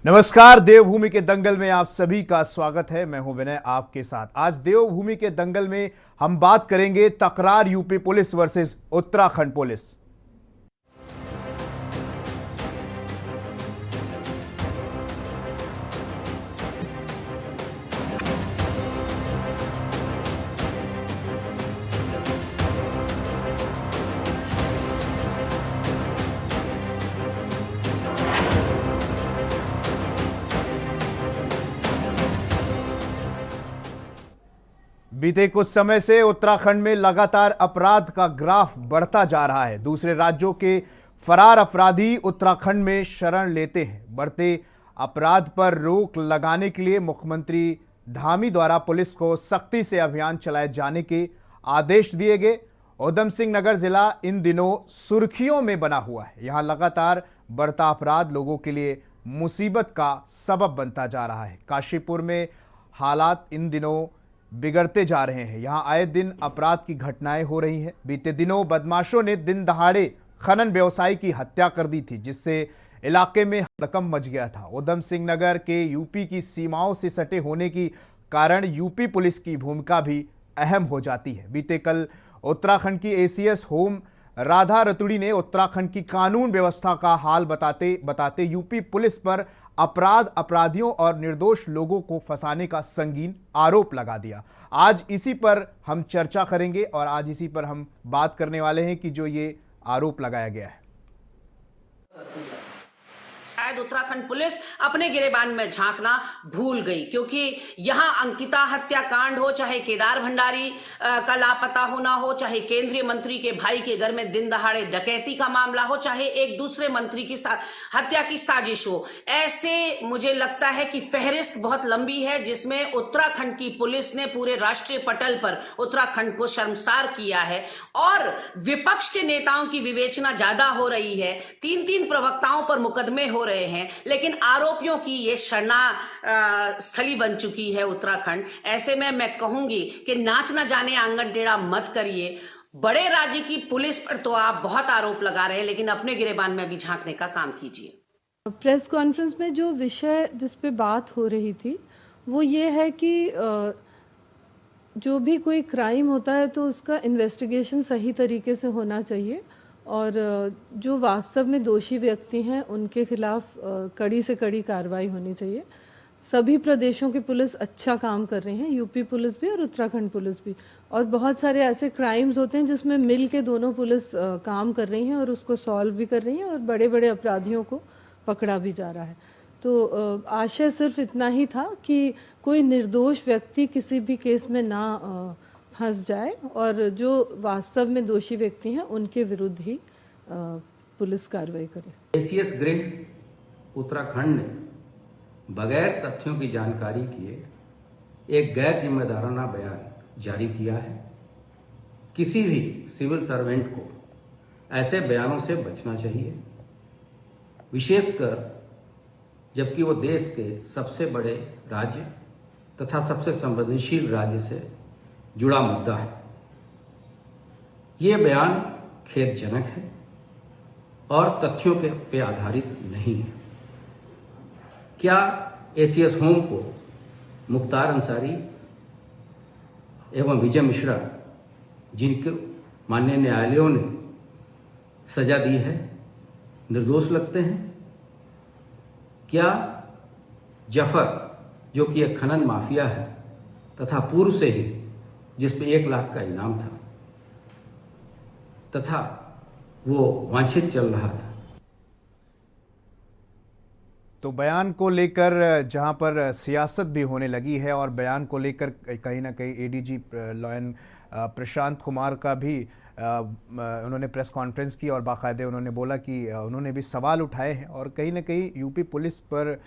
नमस्कार, देवभूमि के दंगल में आप सभी का स्वागत है। मैं हूं विनय आपके साथ। आज देवभूमि के दंगल में हम बात करेंगे तकरार UP police versus Uttarakhand police. बीते कुछ समय से उत्तराखंड में लगातार अपराध का ग्राफ बढ़ता जा रहा है। दूसरे राज्यों के फरार अपराधी उत्तराखंड में शरण लेते हैं। बढ़ते अपराध पर रोक लगाने के लिए मुख्यमंत्री धामी द्वारा पुलिस को सख्ती से अभियान चलाए जाने के आदेश दिए गए। उधम सिंह नगर जिला इन दिनों सुर्खियों में बना हुआ है। यहां लगातार बढ़ता अपराध लोगों के लिए मुसीबत का सबब बनता जा रहा है। काशीपुर में हालात इन दिनों बिगड़ते जा रहे हैं। यहां आए दिन अपराध की घटनाएं हो रही हैं। बीते दिनों बदमाशों ने दिन दहाड़े खनन व्यवसायी की हत्या कर दी थी, जिससे इलाके में हड़कंप मच गया था। उधम सिंह नगर के यूपी की सीमाओं से सटे होने की कारण यूपी पुलिस की भूमिका भी अहम हो जाती है। बीते कल उत्तराखंड की एसीएस होम राधा रतुड़ी ने उत्तराखंड की कानून व्यवस्था का हाल बताते यूपी पुलिस पर अपराधियों और निर्दोष लोगों को फंसाने का संगीन आरोप लगा दिया। आज इसी पर हम चर्चा करेंगे और आज इसी पर हम बात करने वाले हैं कि जो ये आरोप लगाया गया है। शायद उत्तराखंड पुलिस अपने गिरेबान में झांकना भूल गई, क्योंकि यहां अंकिता हत्याकांड हो, चाहे केदार भंडारी का लापता होना हो, चाहे केंद्रीय मंत्री के भाई के घर में दिन दहाड़े डकैती का मामला हो, चाहे एक दूसरे मंत्री की हत्या की साजिश हो, ऐसे मुझे लगता है कि फहरिस्त बहुत लंबी है, जिसमें उत्तराखंड की पुलिस ने पूरे राष्ट्रीय पटल पर उत्तराखंड को शर्मसार किया है। और विपक्ष के नेताओं की विवेचना ज्यादा हो रही है। 3-3 प्रवक्ताओं पर मुकदमे हो रहे हैं, लेकिन आरोपियों की ये शरणा स्थली बन चुकी है उत्तराखंड। ऐसे में मैं कहूंगी कि नाच ना जाने आंगन टेढ़ा मत करिए। बड़े राज्य की पुलिस पर तो आप बहुत आरोप लगा रहे हैं, लेकिन अपने गिरेबान में भी झांकने का काम कीजिए। प्रेस कॉन्फ्रेंस में जो विषय जिस पे बात हो रही थी वो ये है कि जो भी कोई क्राइम होता है तो उसका इन्वेस्टिगेशन सही तरीके से होना चाहिए, और जो वास्तव में दोषी व्यक्ति हैं उनके खिलाफ कड़ी से कड़ी कार्रवाई होनी चाहिए। सभी प्रदेशों की पुलिस अच्छा काम कर रही हैं, यूपी पुलिस भी और उत्तराखंड पुलिस भी। और बहुत सारे ऐसे क्राइम्स होते हैं जिसमें मिल के दोनों पुलिस काम कर रही हैं और उसको सॉल्व भी कर रही हैं, और बड़े बड़े अपराधियों को पकड़ा भी जा रहा है। तो आशय सिर्फ इतना ही था कि कोई निर्दोष व्यक्ति किसी भी केस में ना फंस जाए, और जो वास्तव में दोषी व्यक्ति हैं उनके विरुद्ध ही पुलिस कार्रवाई करे। एसीएस गृह उत्तराखंड ने बगैर तथ्यों की जानकारी किए एक गैर जिम्मेदाराना बयान जारी किया है। किसी भी सिविल सर्वेंट को ऐसे बयानों से बचना चाहिए, विशेषकर जबकि वो देश के सबसे बड़े राज्य तथा सबसे संवेदनशील राज्य से जुड़ा मुद्दा है। ये बयान खेदजनक है और तथ्यों के पे आधारित नहीं है। क्या एसीएस होम को मुख्तार अंसारी एवं विजय मिश्रा, जिनके माननीय न्यायालयों ने सजा दी है, निर्दोष लगते हैं? क्या जफर, जो कि एक खनन माफिया है तथा पूर्व से ही जिस पे 1 लाख का इनाम था तथा वो वांछित चल रहा था। तो बयान को लेकर जहां पर सियासत भी होने लगी है, और बयान को लेकर कहीं ना कहीं एडीजी लॉयन प्रशांत कुमार का भी उन्होंने प्रेस कॉन्फ्रेंस की और बाकायदे उन्होंने बोला कि उन्होंने भी सवाल उठाए हैं, और कहीं ना कहीं यूपी पुलिस पर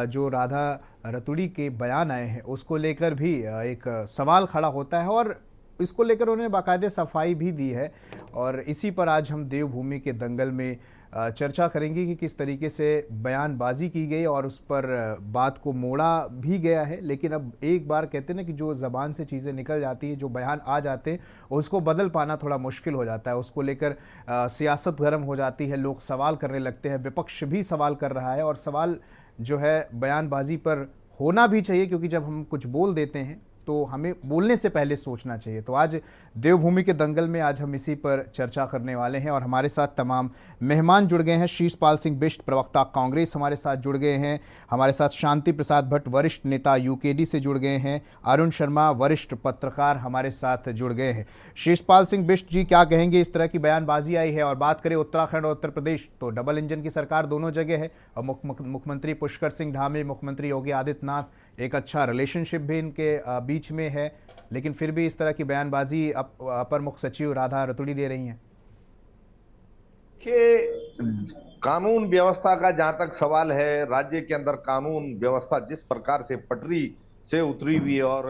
जो राधा रतुड़ी के बयान आए हैं उसको लेकर भी एक सवाल खड़ा होता है, और इसको लेकर उन्होंने बाकायदे सफाई भी दी है। और इसी पर आज हम देवभूमि के दंगल में चर्चा करेंगे कि किस तरीके से बयानबाजी की गई और उस पर बात को मोड़ा भी गया है। लेकिन अब एक बार कहते हैं ना कि जो ज़बान से चीज़ें निकल जाती हैं, जो बयान आ जाते हैं, उसको बदल पाना थोड़ा मुश्किल हो जाता है। उसको लेकर सियासत गर्म हो जाती है, लोग सवाल करने लगते हैं, विपक्ष भी सवाल कर रहा है, और सवाल जो है बयानबाजी पर होना भी चाहिए, क्योंकि जब हम कुछ बोल देते हैं तो हमें बोलने से पहले सोचना चाहिए। तो आज देवभूमि के दंगल में आज हम इसी पर चर्चा करने वाले हैं और हमारे साथ तमाम मेहमान जुड़ गए हैं। शीशपाल सिंह बिष्ट, प्रवक्ता कांग्रेस, हमारे साथ जुड़ गए हैं। हमारे साथ शांति प्रसाद भट्ट, वरिष्ठ नेता यूकेडी से जुड़ गए हैं। अरुण शर्मा, वरिष्ठ पत्रकार, हमारे साथ जुड़ गए हैं। शीशपाल सिंह बिष्ट जी, क्या कहेंगे? इस तरह की बयानबाजी आई है और बात करें उत्तराखंड और उत्तर प्रदेश तो डबल इंजन की सरकार दोनों जगह है और मुख्यमंत्री पुष्कर सिंह धामी, मुख्यमंत्री योगी आदित्यनाथ, एक अच्छा रिलेशनशिप भी इनके बीच में है, लेकिन फिर भी इस तरह की बयानबाजी अपर मुख्य सचिव राधा रतूड़ी दे रही हैं। कि कानून व्यवस्था का जहां तक सवाल है, राज्य के अंदर कानून व्यवस्था जिस प्रकार से पटरी से उतरी हुई है और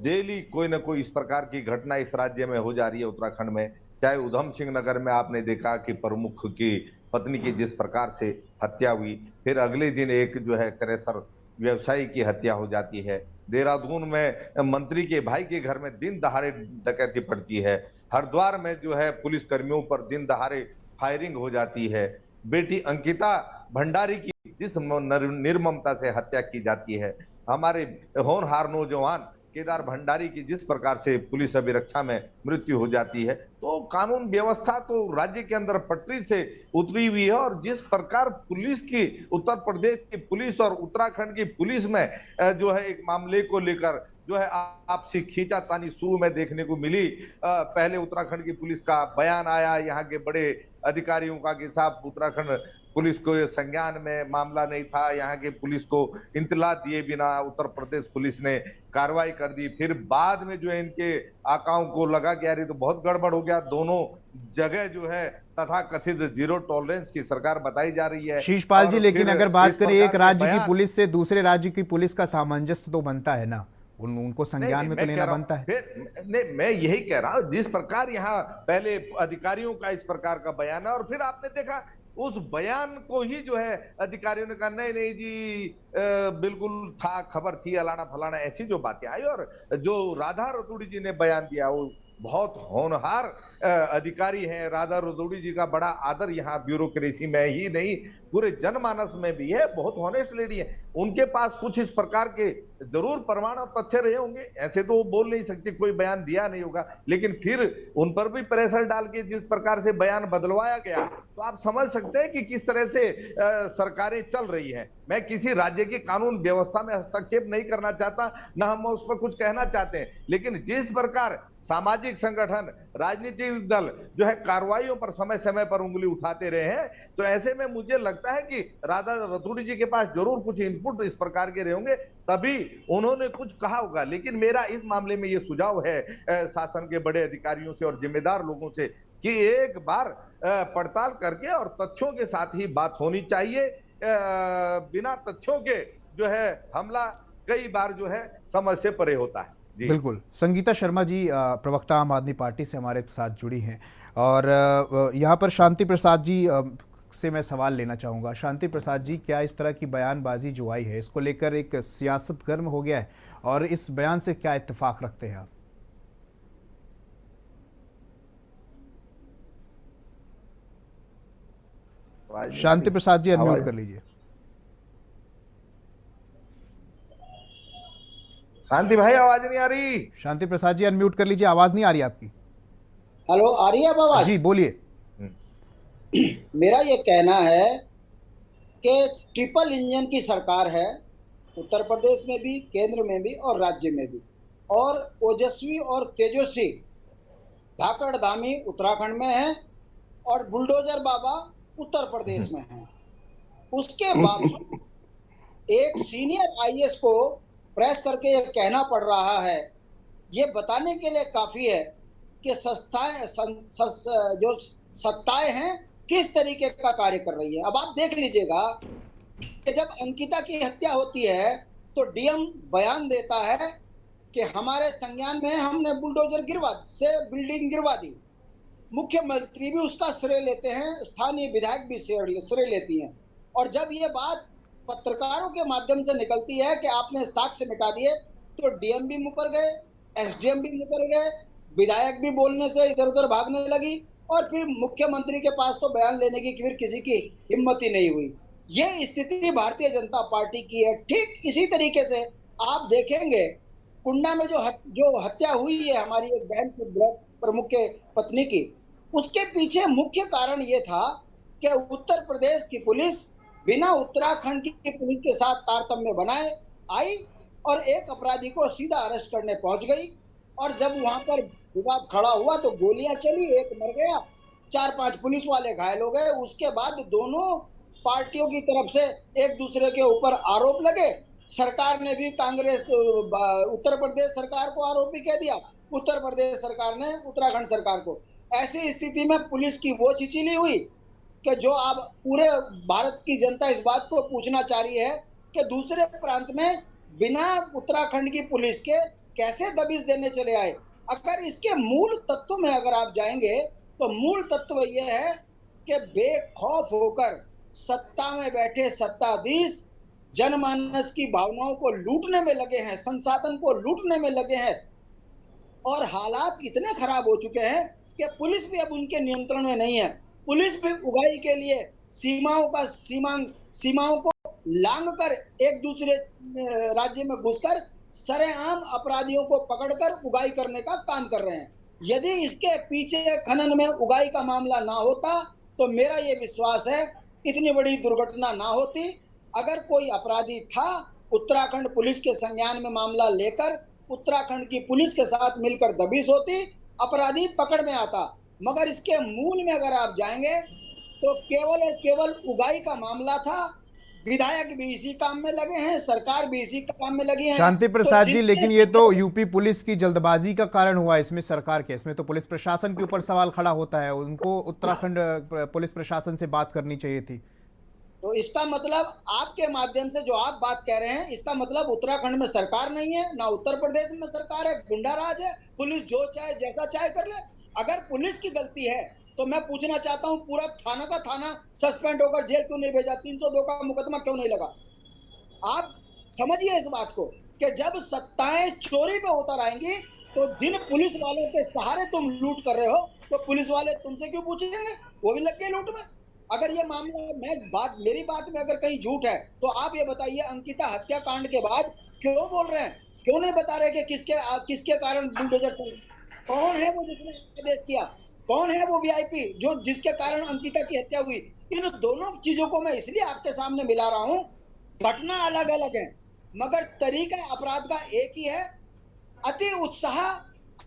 डेली कोई ना कोई इस प्रकार की घटना इस राज्य में हो जा रही है, उत्तराखंड में। चाहे उधम सिंह नगर में आपने देखा कि प्रमुख की पत्नी की जिस प्रकार से हत्या हुई, फिर अगले दिन एक जो है क्रेशर व्यवसायी की हत्या हो जाती है। देहरादून में मंत्री के भाई के घर में दिन दहाड़े डकैती पड़ती है। हरिद्वार में जो है पुलिस कर्मियों पर दिन दहाड़े फायरिंग हो जाती है। बेटी अंकिता भंडारी की जिस निर्ममता से हत्या की जाती है। हमारे होनहार नौजवान केदार भंडारी की जिस प्रकार से पुलिस अभिरक्षा में मृत्यु हो जाती है। तो कानून व्यवस्था तो राज्य के अंदर पटरी से उतरी हुई है और जिस प्रकार पुलिस की, उत्तर प्रदेश की पुलिस और उत्तराखंड की पुलिस में जो है एक मामले को लेकर जो है आपसी खींचातानी शुरू में देखने को मिली। पहले उत्तराखंड की पुलिस का बयान आया, यहाँ के बड़े अधिकारियों का कि साहब उत्तराखंड पुलिस को संज्ञान में मामला नहीं था, यहाँ के पुलिस को इंतला दिए बिना उत्तर प्रदेश पुलिस ने कार्रवाई कर दी। फिर बाद में जो है इनके आकाओं को लगा कि यार ये तो बहुत गड़बड़ हो गया, दोनों जगह जो है तथा कथित जीरो टॉलरेंस की सरकार बताई जा रही है। शीशपाल जी, लेकिन अगर बात करें एक राज्य की पुलिस से दूसरे राज्य की पुलिस का सामंजस्य तो बनता है ना, उनको संज्ञान में तो लेना बनता है। नहीं, मैं यही कह रहा हूं, जिस प्रकार यहाँ पहले अधिकारियों का इस प्रकार का बयान है और फिर आपने देखा उस बयान को ही जो है अधिकारियों ने कहा नहीं नहीं जी बिल्कुल था, खबर थी, अलाना फलाना, ऐसी जो बातें आई। और जो राधा रतूड़ी जी ने बयान दिया वो बहुत होनहार अधिकारी हैं। राधा रतूड़ी जी का बड़ा आदर यहाँ ब्यूरोक्रेसी में ही नहीं पूरे जनमानस में भी है, बहुत ऑनेस्ट लेडी है। उनके पास कुछ इस प्रकार के जरूर प्रमाण और तथ्य रहे होंगे, ऐसे तो वो बोल नहीं सकते, कोई बयान दिया नहीं होगा, लेकिन फिर उन पर भी प्रेशर डाल के जिस प्रकार से बयान बदलवाया गया तो आप समझ सकते हैं कि किस तरह से सरकारें चल रही हैं। मैं किसी राज्य की कानून व्यवस्था में हस्तक्षेप नहीं करना चाहता, ना हम उस पर कुछ कहना चाहते हैं, लेकिन जिस प्रकार सामाजिक संगठन, राजनीतिक दल जो है कार्रवाइयों पर समय समय पर उंगली उठाते रहे हैं, तो ऐसे में मुझे लगता है कि राधा रतूड़ी जी के पास जरूर कुछ इनपुट इस प्रकार के रहे होंगे, तभी उन्होंने कुछ कहा होगा। लेकिन मेरा इस मामले में ये सुझाव है शासन के बड़े अधिकारियों से और जिम्मेदार लोगों से कि एक बार पड़ताल करके और तथ्यों के साथ ही बात होनी चाहिए। बिना तथ्यों के जो है हमला कई बार जो है समझ से परे होता है। बिल्कुल। संगीता शर्मा जी, प्रवक्ता आम आदमी पार्टी से हमारे साथ जुड़ी हैं और यहाँ पर शांति प्रसाद जी से मैं सवाल लेना चाहूँगा। शांति प्रसाद जी, क्या इस तरह की बयानबाजी जो आई है इसको लेकर एक सियासत गर्म हो गया है और इस बयान से क्या इत्तेफाक रखते हैं आप? शांति प्रसाद जी, अनम्यूट कर लीजिए। शांति भाई, आवाज नहीं आ रही। शांति प्रसाद जी, अनम्यूट कर लीजिए, आवाज नहीं आ रही आपकी। हेलो, आ रही है अब आवाज? जी बोलिए। मेरा ये कहना है कि ट्रिपल इंजन की सरकार है, उत्तर प्रदेश में भी, केंद्र में भी और राज्य में भी, और ओजस्वी और तेजस्वी धाकड़ धामी उत्तराखंड में है और बुलडोजर बाबा उत्तर प्रदेश में है। उसके बावजूद एक सीनियर आईएएस को प्रेस करके ये कहना पड़ रहा है, ये बताने के लिए काफी है कि जो सत्ताएं हैं किस तरीके का कार्य कर रही है। अब आप देख लीजिएगा कि जब अंकिता की हत्या होती है तो डीएम बयान देता है कि हमारे संज्ञान में हमने बुलडोजर बिल्डिंग गिरवा दी। मुख्यमंत्री भी उसका श्रेय लेते हैं, स्थानीय विधायक भी श्रेय लेती हैं। और जब ये बात पत्रकारों के माध्यम से निकलती है कि आपने साक्ष्य मिटा दिए, तो डीएम भी मुकर गए, एसडीएम भी मुकर गए, विधायक भी बोलने से इधर उधर भागने लगी और फिर मुख्यमंत्री के पास तो बयान लेने की फिर किसी की हिम्मत ही नहीं हुई। ये स्थिति भारतीय जनता पार्टी की है। ठीक इसी तरीके से आप देखेंगे कुंडा में जो हत्या हुई है हमारी एक बहन की, ब्लॉक प्रमुख के पत्नी की, उसके पीछे मुख्य कारण ये था कि उत्तर प्रदेश की पुलिस बिना उत्तराखंड की पुलिस के साथ तारतम्य बनाए आई और एक अपराधी को सीधा अरेस्ट करने पहुंच गई। और जब वहां पर विवाद खड़ा हुआ तो गोलियां चली, एक मर गया, 4-5 पुलिस वाले घायल हो गए। उसके बाद दोनों पार्टियों की तरफ से एक दूसरे के ऊपर आरोप लगे। सरकार ने भी कांग्रेस उत्तर प्रदेश सरकार को आरोपी कह दिया, उत्तर प्रदेश सरकार ने उत्तराखंड सरकार को। ऐसी स्थिति में पुलिस की वो चिचिली हुई कि जो अब पूरे भारत की जनता इस बात को पूछना चाह रही है कि दूसरे प्रांत में बिना उत्तराखंड की पुलिस के कैसे दबिश देने चले आए। अगर इसके मूल तत्व में अगर आप जाएंगे तो मूल तत्व यह है कि बेखौफ होकर सत्ता में बैठे सत्ताधीश जनमानस की भावनाओं को लूटने में लगे हैं, संसाधन को लूटने में लगे हैं और हालात इतने खराब हो चुके हैं कि पुलिस भी अब उनके नियंत्रण में नहीं है। पुलिस भी उगाई के लिए सीमाओं को लांग कर एक दूसरे राज्य में घुसकर सरेआम अपराधियों को पकड़कर उगाई करने का काम कर रहे हैं। यदि इसके पीछे खनन में उगाई का मामला ना होता तो मेरा ये विश्वास है इतनी बड़ी दुर्घटना ना होती। अगर कोई अपराधी था, उत्तराखंड पुलिस के संज्ञान में मामला लेकर उत्तराखंड की पुलिस के साथ मिलकर दबिश होती, अपराधी पकड़ में आता। मगर इसके मूल में अगर आप जाएंगे तो केवल उगाई का मामला था। विधायक भी इसी काम में लगे हैं, सरकार भी इसी काम में लगी है। शांति प्रसाद जी, लेकिन ये तो यूपी पुलिस की जल्दबाजी का कारण हुआ, इसमें सरकार के, इसमें तो पुलिस प्रशासन के ऊपर सवाल खड़ा होता है। उनको उत्तराखंड पुलिस प्रशासन से बात करनी चाहिए थी। तो इसका मतलब आपके माध्यम से जो आप बात कह रहे हैं, इसका मतलब उत्तराखंड में सरकार नहीं है, ना उत्तर प्रदेश में सरकार है, गुंडा राज है, पुलिस जो चाहे जैसा चाहे कर ले। अगर पुलिस की गलती है तो मैं पूछना चाहता हूं पूरा थाना का थाना सस्पेंड होकर जेल क्यों नहीं भेजा, 302 का मुकदमा क्यों नहीं लगा? आप समझिए इस बात को कि जब सत्ताएं चोरी पे उतर आएंगी तो जिन पुलिस वालों के सहारे तुम लूट कर रहे हो तो पुलिस वाले तुमसे क्यों पूछेंगे? वो भी लग गए लूट में। अगर ये मामला मेरी बात में अगर कहीं झूठ है तो आप ये बताइए, अंकिता हत्याकांड के बाद क्यों बोल रहे हैं, क्यों नहीं बता रहे कि किसके कारण बुलडोजर चल? कौन है वो जिसने आदेश किया? कौन है वो वीआईपी जो जिसके कारण अंकिता की हत्या हुई? इन दोनों चीजों को मैं इसलिए आपके सामने मिला रहा हूं। घटना अलग अलग है मगर तरीका अपराध का एक ही है। अति उत्साह,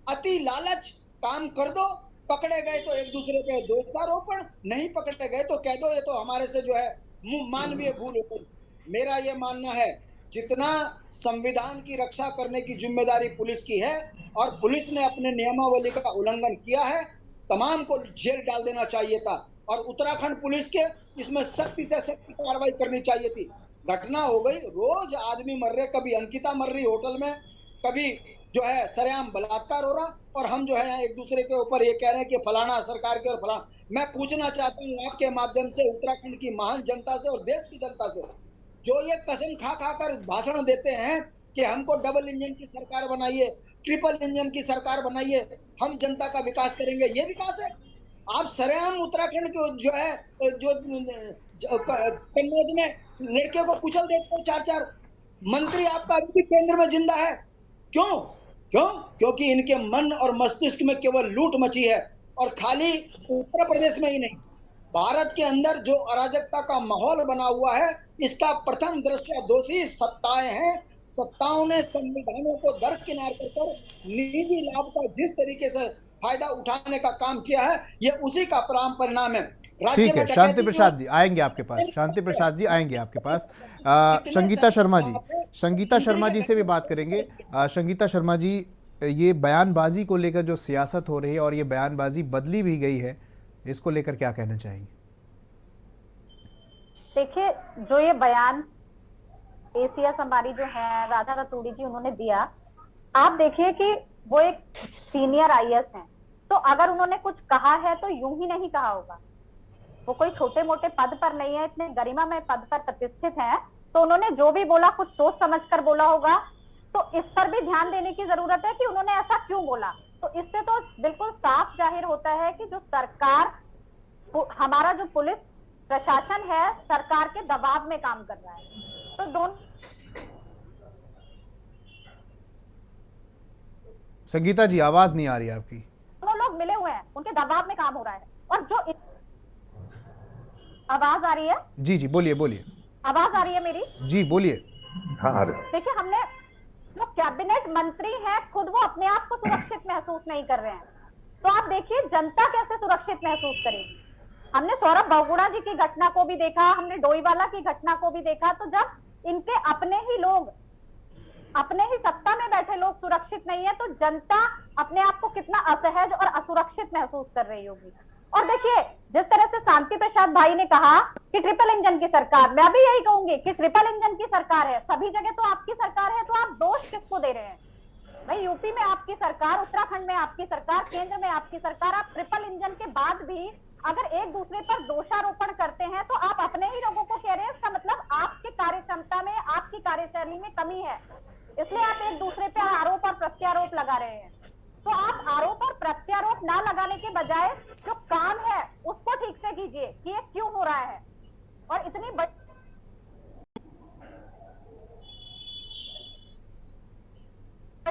अति लालच, काम कर दो, पकड़े गए तो एक दूसरे पे दोषारोपण, नहीं पकड़े गए तो कह दो ये तो हमारे से जो है मानवीय भूल हो गई। मेरा ये मानना है जितना संविधान की रक्षा करने की जिम्मेदारी पुलिस की है और पुलिस ने अपने नियमावली का उल्लंघन किया है, तमाम को जेल डाल देना चाहिए था और उत्तराखंड पुलिस के इसमें सख्ती से सख्त कार्रवाई करनी चाहिए थी। घटना हो गई, रोज आदमी मर रहे, कभी अंकिता मर रही होटल में, कभी जो है सरेआम बलात्कार हो रहा और हम जो है एक दूसरे के ऊपर ये कह रहे हैं कि फलाना सरकार के और फलाना। मैं पूछना चाहता हूँ आपके माध्यम से उत्तराखंड की महान जनता से और देश की जनता से, जो ये कसम खा खा कर भाषण देते हैं कि हमको डबल इंजन की सरकार बनाइए, ट्रिपल इंजन की सरकार बनाइए, हम जनता का विकास करेंगे, ये विकास है? आप सरेआम उत्तराखंड को जो है जो कन्नौज में लड़के को कुचल देते हो, 4-4 मंत्री आपका अभी भी केंद्र में जिंदा है। क्यों? क्योंकि इनके मन और मस्तिष्क में केवल लूट मची है और खाली उत्तर प्रदेश में ही नहीं, भारत के अंदर जो अराजकता का माहौल बना हुआ है, इसका प्रथम दृश्य दोषी सत्ताएं हैं। सत्ताओं ने संविधानों को दरकिनार कर निजी लाभ का जिस तरीके से फायदा उठाने का काम किया है, ये उसी का परिणाम है। ठीक है, शांति प्रसाद जी आएंगे आपके पास, शांति प्रसाद जी आएंगे आपके पास। संगीता शर्मा जी से भी बात करेंगे। संगीता शर्मा जी, ये बयानबाजी को लेकर जो सियासत हो रही है और ये बयानबाजी बदली भी गई है, इसको लेकर क्या कहना चाहेंगे? देखिए, जो ये बयान एसीएस हमारी जो है राधा रतूड़ी जी उन्होंने दिया, आप देखिए कि वो एक सीनियर आईएएस हैं, तो अगर उन्होंने कुछ कहा है तो यूं ही नहीं कहा होगा। वो कोई छोटे मोटे पद पर नहीं है, इतने गरिमामय पद पर प्रतिष्ठित हैं, तो उन्होंने जो भी बोला कुछ सोच समझ कर बोला होगा। तो इस पर भी ध्यान देने की जरूरत है कि उन्होंने ऐसा क्यों बोला। तो इससे तो बिल्कुल साफ जाहिर होता है कि जो सरकार, हमारा जो पुलिस प्रशासन है सरकार के दबाव में काम कर रहा है। तो दोनों संगीता जी आवाज नहीं आ रही आपकी। लोग मिले हुए हैं, उनके दबाव में काम हो रहा है। और जो आवाज आ रही है? जी जी बोलिए बोलिए। आवाज आ रही है मेरी? जी बोलिए। हाँ देखिए, हमने जो कैबिनेट मंत्री हैं खुद वो अपने आप को सुरक्षित महसूस नहीं कर रहे हैं, तो आप देखिए जनता कैसे सुरक्षित महसूस करेगी। हमने सौरभ बहुगुणा जी की घटना को भी देखा, हमने डोईवाला की घटना को भी देखा। तो जब इनके अपने ही लोग, अपने ही सत्ता में बैठे लोग सुरक्षित नहीं है, तो जनता अपने आप को कितना असहज और असुरक्षित महसूस कर रही होगी। और देखिए, जिस तरह से शांति प्रसाद भाई ने कहा कि ट्रिपल इंजन की सरकार, मैं भी यही कहूंगी कि ट्रिपल इंजन की सरकार है, सभी जगह तो आपकी सरकार है, तो आप दोष किसको दे रहे हैं भाई? यूपी में आपकी सरकार, उत्तराखंड में आपकी सरकार, केंद्र में आपकी सरकार। आप ट्रिपल इंजन के बाद भी अगर एक दूसरे पर दोषारोपण करते हैं तो आप अपने ही लोगों को कह रहे हैं, इसका मतलब आपकी कार्य क्षमता में, आपकी कार्यशैली में कमी है, इसलिए आप एक दूसरे पे आरोप और प्रत्यारोप लगा रहे हैं। तो आप आरोप और प्रत्यारोप ना लगाने के बजाय जो काम है उसको ठीक से कीजिए कि ये क्यों हो रहा है। और इतनी बड़ी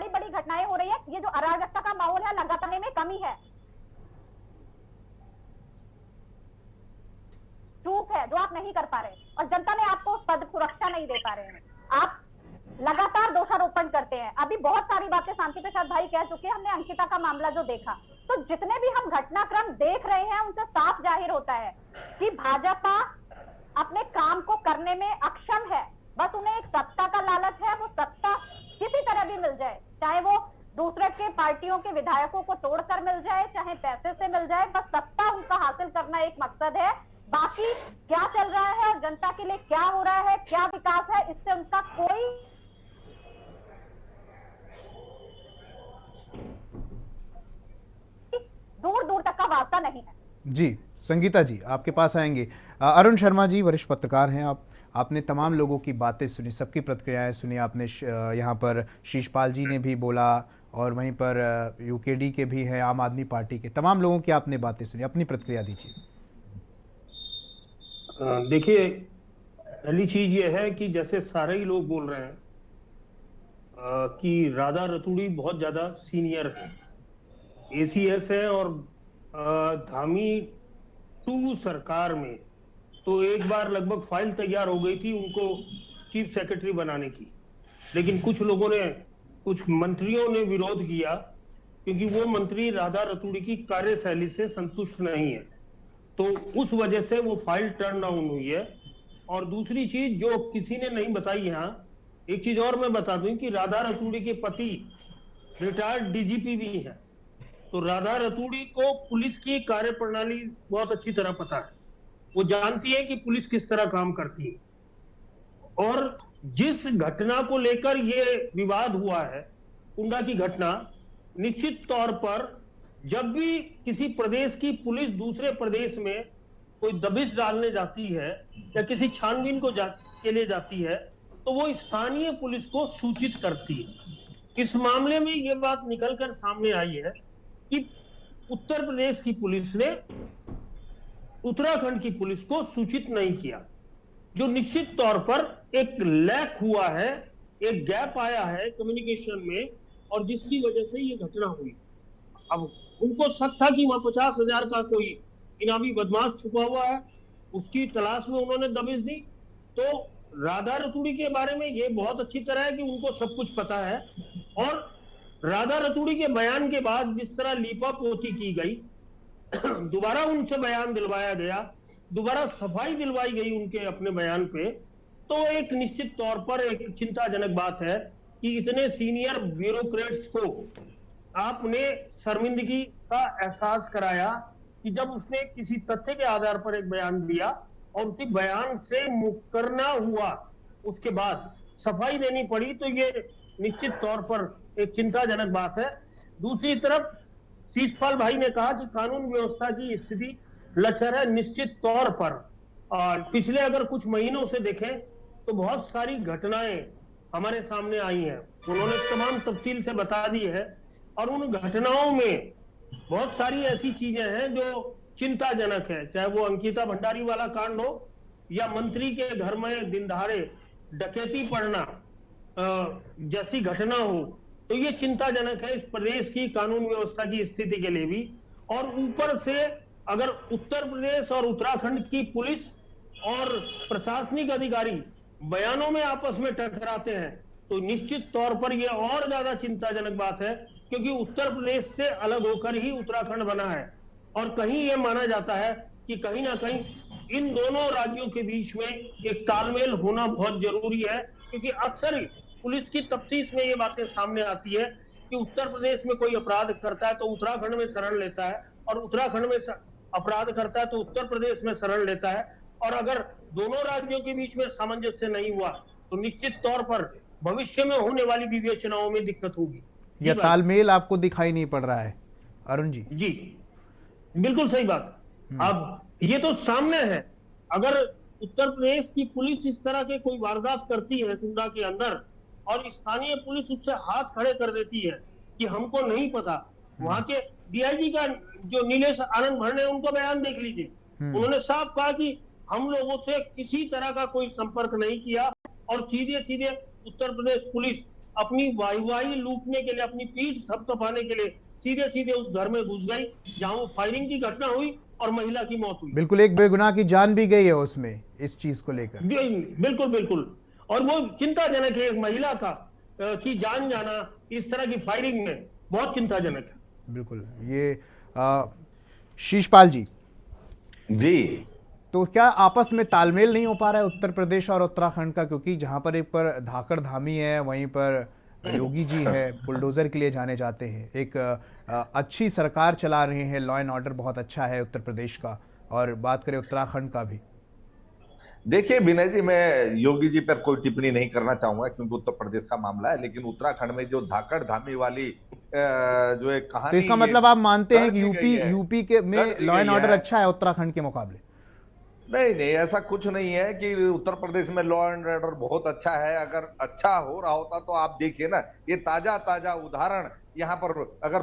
बड़ी घटनाएं हो रही है, ये जो अराजकता का माहौल है लगातार में कमी है, चूक है जो आप नहीं कर पा रहे, और जनता ने आपको पद सुरक्षा नहीं दे पा रहे हैं। आप लगातार दोषारोपण करते हैं। अभी बहुत सारी बातें शांति प्रसाद भाई कह चुके हैं, हमने अंकिता का मामला जो देखा, तो जितने भी हम घटनाक्रम देख रहे हैं उनसे साफ जाहिर होता है कि भाजपा अपने काम को करने में अक्षम है। बस उन्हें एक सत्ता का लालच है, वो सत्ता किसी तरह भी मिल जाए, चाहे वो दूसरे के पार्टियों के विधायकों को तोड़कर मिल जाए, चाहे पैसे से मिल जाए, बस सत्ता उनका हासिल करना एक मकसद है। बाकी क्या चल रहा है और जनता के लिए क्या हो रहा है, क्या विकास है, इससे उनका कोई दूर दूर तक का वास्ता नहीं है। जी संगीता जी आपके पास आएंगे। अरुण शर्मा जी वरिष्ठ पत्रकार हैं आप, आपने तमाम लोगों की बातें सुनी, सबकी प्रतिक्रियाएं सुनी आपने। यहाँ पर शीशपाल जी ने भी बोला और वहीं पर यूकेडी के भी हैं, आम आदमी पार्टी के, तमाम लोगों की आपने बातें सुनी, अपनी प्रतिक्रिया दीजिए। देखिए, पहली चीज ये है कि जैसे सारे ही लोग बोल रहे हैं कि राधा रतूड़ी बहुत ज्यादा सीनियर है, एसीएस है, और धामी 2 सरकार में तो एक बार लगभग फाइल तैयार हो गई थी उनको चीफ सेक्रेटरी बनाने की, लेकिन कुछ लोगों ने, कुछ मंत्रियों ने विरोध किया क्योंकि वो मंत्री राधा रतूड़ी की कार्यशैली से संतुष्ट नहीं है, तो उस वजह से वो फाइल टर्न डाउन हुई है। और दूसरी चीज जो किसी ने नहीं बताई यहाँ, एक चीज और मैं बता दूं कि राधा रतूड़ी के पति रिटायर्ड डीजीपी भी है, तो राधा रतूड़ी को पुलिस की कार्यप्रणाली बहुत अच्छी तरह पता है, वो जानती है कि पुलिस किस तरह काम करती है। और जिस घटना को लेकर ये विवाद हुआ है, कुंडा की घटना, निश्चित तौर पर जब भी किसी प्रदेश की पुलिस दूसरे प्रदेश में कोई दबिश डालने जाती है या किसी छानबीन के लिए जाती है, तो वो स्थानीय पुलिस को सूचित करती है। इस मामले में ये बात निकलकर सामने आई है कि उत्तर प्रदेश की पुलिस ने उत्तराखंड की पुलिस को सूचित नहीं किया, जो निश्चित तौर पर एक लैक हुआ है, एक गैप आया है कम्युनिकेशन में, और जिसकी वजह से ये घटना हुई। अब उनको शक था कि वहां 50,000 का कोई इनामी बदमाश छुपा हुआ है, उसकी तलाश में उन्होंने दबिश दी। तो राधा रतूड़ी के बारे में ये बहुत अच्छी तरह है कि उनको सब कुछ पता है, और राधा रतूड़ी के बयान के बाद जिस तरह लीपापोती की गई, दोबारा उनसे बयान दिलवाया गया, दोबारा सफाई दिलवाई गई उनके अपने बयान पे, तो एक निश्चित तौर पर एक चिंताजनक बात है कि इतने सीनियर ब्यूरोक्रेट्स को आपने शर्मिंदगी का एहसास कराया कि जब उसने किसी तथ्य के आधार पर एक बयान दिया और उसी बयान से मुकरना हुआ, उसके बाद सफाई देनी पड़ी, तो ये निश्चित तौर पर एक चिंताजनक बात है। दूसरी तरफ शीशपाल भाई ने कहा कि कानून व्यवस्था की स्थिति लचर है, निश्चित तौर पर। और पिछले अगर कुछ महीनों से देखें तो बहुत सारी घटनाएं हमारे सामने आई हैं, उन्होंने तमाम तफसील से बता दी है, और उन घटनाओं में बहुत सारी ऐसी चीजें हैं जो चिंताजनक है, चाहे वो अंकिता भंडारी वाला कांड हो या मंत्री के घर में दिन दहाड़े डकैती पड़ना जैसी घटना हो, तो ये चिंताजनक है इस प्रदेश की कानून व्यवस्था की स्थिति के लिए भी। और ऊपर से अगर उत्तर प्रदेश और उत्तराखंड की पुलिस और प्रशासनिक अधिकारी बयानों में आपस में टकराते हैं तो निश्चित तौर पर यह और ज्यादा चिंताजनक बात है, क्योंकि उत्तर प्रदेश से अलग होकर ही उत्तराखंड बना है। और कहीं यह माना जाता है कि कहीं ना कहीं इन दोनों राज्यों के बीच में एक तालमेल होना बहुत जरूरी है, क्योंकि अक्सर ही पुलिस की तफ्तीश में ये बातें सामने आती है कि उत्तर प्रदेश में कोई अपराध करता है तो उत्तराखंड में शरण लेता है, और उत्तराखंड में अपराध करता है तो उत्तर प्रदेश में शरण लेता है। और अगर दोनों राज्यों के बीच में सामंजस्य नहीं हुआ तो निश्चित तौर पर भविष्य में होने वाली विवेचनाओं में दिक्कत होगी। यह तालमेल आपको दिखाई नहीं पड़ रहा है अरुण जी? जी बिल्कुल सही बात। अब ये तो सामने है, अगर उत्तर प्रदेश की पुलिस इस तरह के कोई वारदात करती है कुंडा के अंदर और स्थानीय पुलिस उससे हाथ खड़े कर देती है कि हमको नहीं पता, वहां के डीआईजी का जो नीलेश आनंद भरने उनका बयान देख लीजिए, उन्होंने साफ कहा कि हम लोगों से किसी तरह का कोई संपर्क नहीं किया और सीधे सीधे उत्तर प्रदेश पुलिस अपनी वाहवाही लूटने के लिए, अपनी पीठ थपथपाने के लिए सीधे सीधे उस घर में घुस गई जहां वो फायरिंग की घटना हुई और महिला की मौत हुई। बिल्कुल, एक बेगुनाह की जान भी गई है उसमें, इस चीज को लेकर। बिल्कुल बिल्कुल, और वो चिंताजनक है, एक महिला का की जान जाना इस तरह की फायरिंग में बहुत चिंताजनक है। बिल्कुल। ये शीशपाल जी तो क्या आपस में तालमेल नहीं हो पा रहा है उत्तर प्रदेश और उत्तराखंड का? क्योंकि जहां पर एक पर धाकड़ धामी है, वहीं पर योगी जी है, बुलडोजर के लिए जाने जाते हैं, एक अच्छी सरकार चला रहे हैं, लॉ एंड ऑर्डर बहुत अच्छा है उत्तर प्रदेश का, और बात करें उत्तराखंड का भी। देखिए विनय जी, मैं योगी जी पर कोई टिप्पणी नहीं करना चाहूंगा क्योंकि उत्तर प्रदेश का मामला है, लेकिन उत्तराखंड में जो धाकड़ धामी वाली जो एक कहानी, तो इसका मतलब आप मानते हैं कि यूपी के में लॉ एंड ऑर्डर अच्छा है उत्तराखंड के मुकाबले? नहीं नहीं, ऐसा कुछ नहीं है कि उत्तर प्रदेश में लॉ एंड ऑर्डर बहुत अच्छा है। अगर अच्छा हो रहा होता तो आप देखिए ना, ये ताजा ताजा उदाहरण यहाँ पर, अगर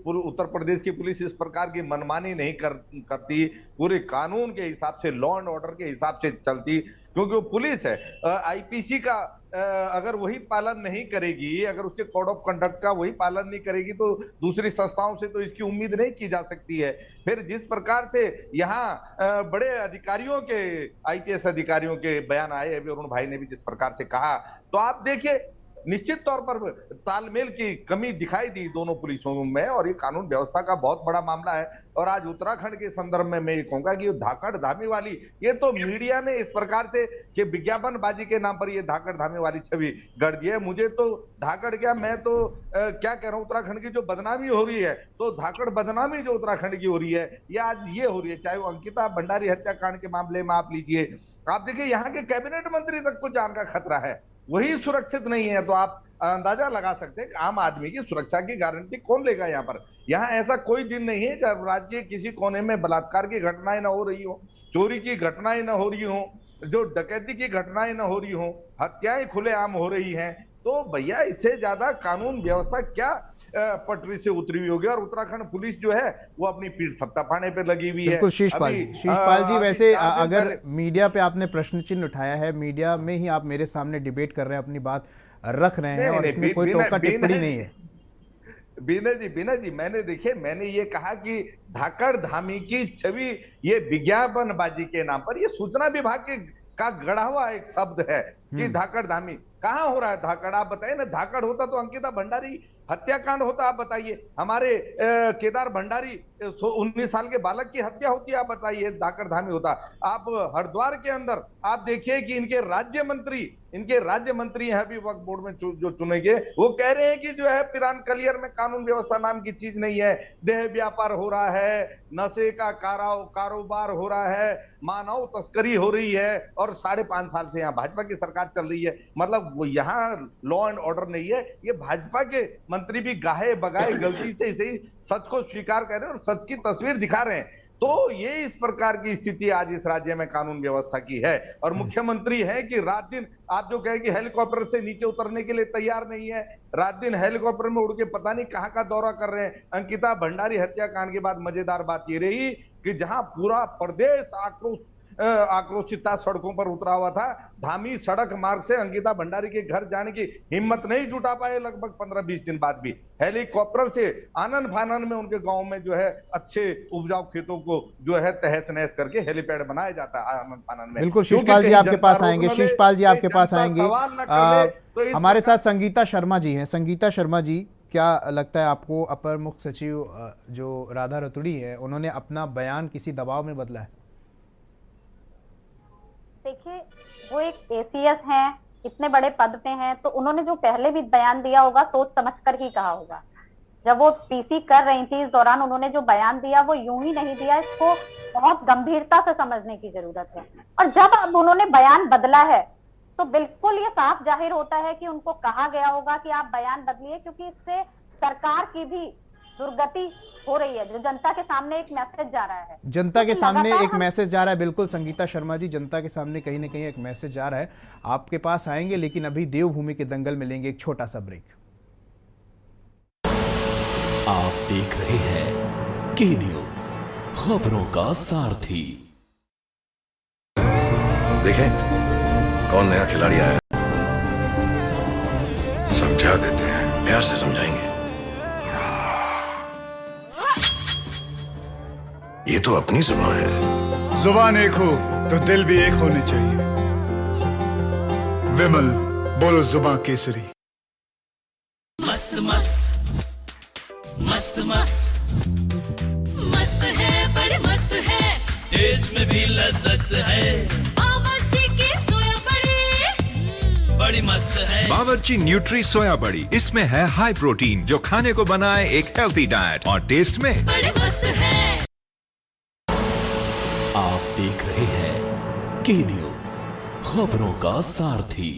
उत्तर प्रदेश की पुलिस इस प्रकार की मनमानी नहीं करती, पूरे कानून के हिसाब से, लॉ एंड ऑर्डर के हिसाब से चलती, क्योंकि वो पुलिस है, आईपीसी का अगर वही पालन नहीं करेगी, अगर उसके कोड ऑफ कंडक्ट का वही पालन नहीं करेगी तो दूसरी संस्थाओं से तो इसकी उम्मीद नहीं की जा सकती है। फिर जिस प्रकार से यहाँ बड़े अधिकारियों के, आईपीएस अधिकारियों के बयान आए, अभी अरुण भाई ने भी जिस प्रकार से कहा, तो आप देखिए निश्चित तौर पर तालमेल की कमी दिखाई दी दोनों पुलिसों में, और ये कानून व्यवस्था का बहुत बड़ा मामला है। और आज उत्तराखंड के संदर्भ में मैं ये कहूंगा कि धाकड़ धामी वाली, ये तो मीडिया ने इस प्रकार से कि विज्ञापनबाजी के नाम पर ये धाकड़ धामी वाली छवि गढ़ दी है। मुझे तो धाकड़ क्या, मैं तो क्या कह रहा हूँ, उत्तराखंड की जो बदनामी हो रही है, तो धाकड़ बदनामी जो उत्तराखंड की हो रही है, ये आज ये हो रही है। चाहे वो अंकिता भंडारी हत्याकांड के मामले में आप लीजिए, आप देखिए यहाँ के कैबिनेट मंत्री तक को जान का खतरा है, वही सुरक्षित नहीं है, तो आप अंदाजा लगा सकते हैं कि आम आदमी की सुरक्षा की गारंटी कौन लेगा यहाँ पर। यहाँ ऐसा कोई दिन नहीं है जब राज्य किसी कोने में बलात्कार की घटनाएं न हो रही हो, चोरी की घटनाएं न हो रही हो, जो डकैती की घटनाएं न हो रही हो, हत्याएं खुलेआम हो रही हैं, तो भैया इससे ज्यादा कानून व्यवस्था क्या पटरी से उतरी हुई होगी। और उत्तराखंड पुलिस जो है वो अपनी पीठ थपथपाने पे लगी हुई है। बिल्कुल शीशपाल जी, वैसे अगर मीडिया पे आपने प्रश्न चिन्ह उठाया है, मीडिया में ही आप मेरे सामने डिबेट कर रहे हैं, अपनी बात रख रहे हैं, और इसमें कोई टोका टिप्पणी नहीं है। बीना जी, मैंने ये कहा कि धाकड़ धामी की छवि ये विज्ञापनबाजी के नाम पर, ये सूचना विभाग का गढ़ा हुआ एक शब्द है कि धाकड़ धामी। कहाँ हो रहा है धाकड़? आप बताइए ना, धाकड़ होता तो अंकिता भंडारी हत्याकांड होता, आप बताइए। हमारे केदार भंडारी 19 साल के बालक की हत्या होती है, आप बताइए, धाकड़ धामी होता। आप हरिद्वार के अंदर आप देखिए कि इनके राज्य मंत्री हैं अभी वक्फ बोर्ड में जो चुने गए, वो कह रहे हैं कि जो है पिरान कलियर में कानून व्यवस्था नाम की चीज नहीं है, देह व्यापार हो रहा है, नशे का कारोबार हो रहा है, मानव तस्करी हो रही है, और 5.5 साल से यहाँ भाजपा की सरकार चल रही है। मतलब वो यहाँ लॉ एंड ऑर्डर नहीं है, ये भाजपा के मंत्री भी गाहे बगाए गलती से इसे सच को स्वीकार कर रहे हैं और सच की तस्वीर दिखा रहे हैं। तो ये इस प्रकार की स्थिति आज इस राज्य में कानून व्यवस्था की है। और मुख्यमंत्री है कि रात दिन, आप जो कहे कि हेलीकॉप्टर से नीचे उतरने के लिए तैयार नहीं है, रात दिन हेलीकॉप्टर में उड़ के पता नहीं कहां का दौरा कर रहे हैं। अंकिता भंडारी हत्याकांड के बाद मजेदार बात ये रही कि जहां पूरा प्रदेश आक्रोशिता सड़कों पर उतरा हुआ था, धामी सड़क मार्ग से अंकिता भंडारी के घर जाने की हिम्मत नहीं जुटा पाए लगभग 15-20 दिन बाद भी हेलीकॉप्टर से आनन फानन में उनके गांव में जो है अच्छे उपजाऊ खेतों को जो है तहस नहस करके हेलीपैड बनाया जाता है आनन फानन में। बिल्कुल, शिषपाल जी आपके पास आएंगे। शिषपाल जी आपके पास आएंगे। हमारे साथ संगीता शर्मा जी हैं। संगीता शर्मा जी, क्या लगता है आपको अपर मुख्य सचिव जो राधा रतूड़ी है, उन्होंने अपना बयान किसी दबाव में बदला है? देखिए, वो एक एसीएस हैं, इतने बड़े पद पे हैं, तो उन्होंने जो पहले भी बयान दिया होगा सोच समझ कर ही कहा होगा। जब वो पीसी कर रही थी इस दौरान उन्होंने जो बयान दिया वो यूं ही नहीं दिया, इसको बहुत गंभीरता से समझने की जरूरत है। और जब अब उन्होंने बयान बदला है तो बिल्कुल ये साफ जाहिर होता है कि उनको कहा गया होगा कि आप बयान बदलिए, क्योंकि इससे सरकार की भी दुर्गति हो रही है। जो जनता के सामने एक मैसेज जा रहा है, जनता के सामने एक मैसेज जा रहा है। बिल्कुल संगीता शर्मा जी, जनता के सामने कहीं ना कहीं एक मैसेज जा रहा है। आपके पास आएंगे, लेकिन अभी देवभूमि के दंगल में लेंगे एक छोटा सा ब्रेक। आप देख रहे हैं के न्यूज, खबरों का सारथी। देखें कौन नया खिलाड़ी आया है, समझा देते हैं, प्यार से समझाएंगे। ये तो अपनी जुबान है। जुबान एक हो तो दिल भी एक होने चाहिए। विमल, बोलो जुबान केसरी। मस्त मस्त मस्त मस्त मस्त है, बड़ी मस्त है, टेस्ट में भी लज्जत है। बावर्ची की सोया बड़ी बड़ी मस्त है। बावर्ची न्यूट्री सोया बड़ी, इसमें है हाई प्रोटीन जो खाने को बनाए एक हेल्थी डाइट, और टेस्ट में बड़ी मस्त है। आप देख रहे हैं के न्यूज, खबरों का सारथी।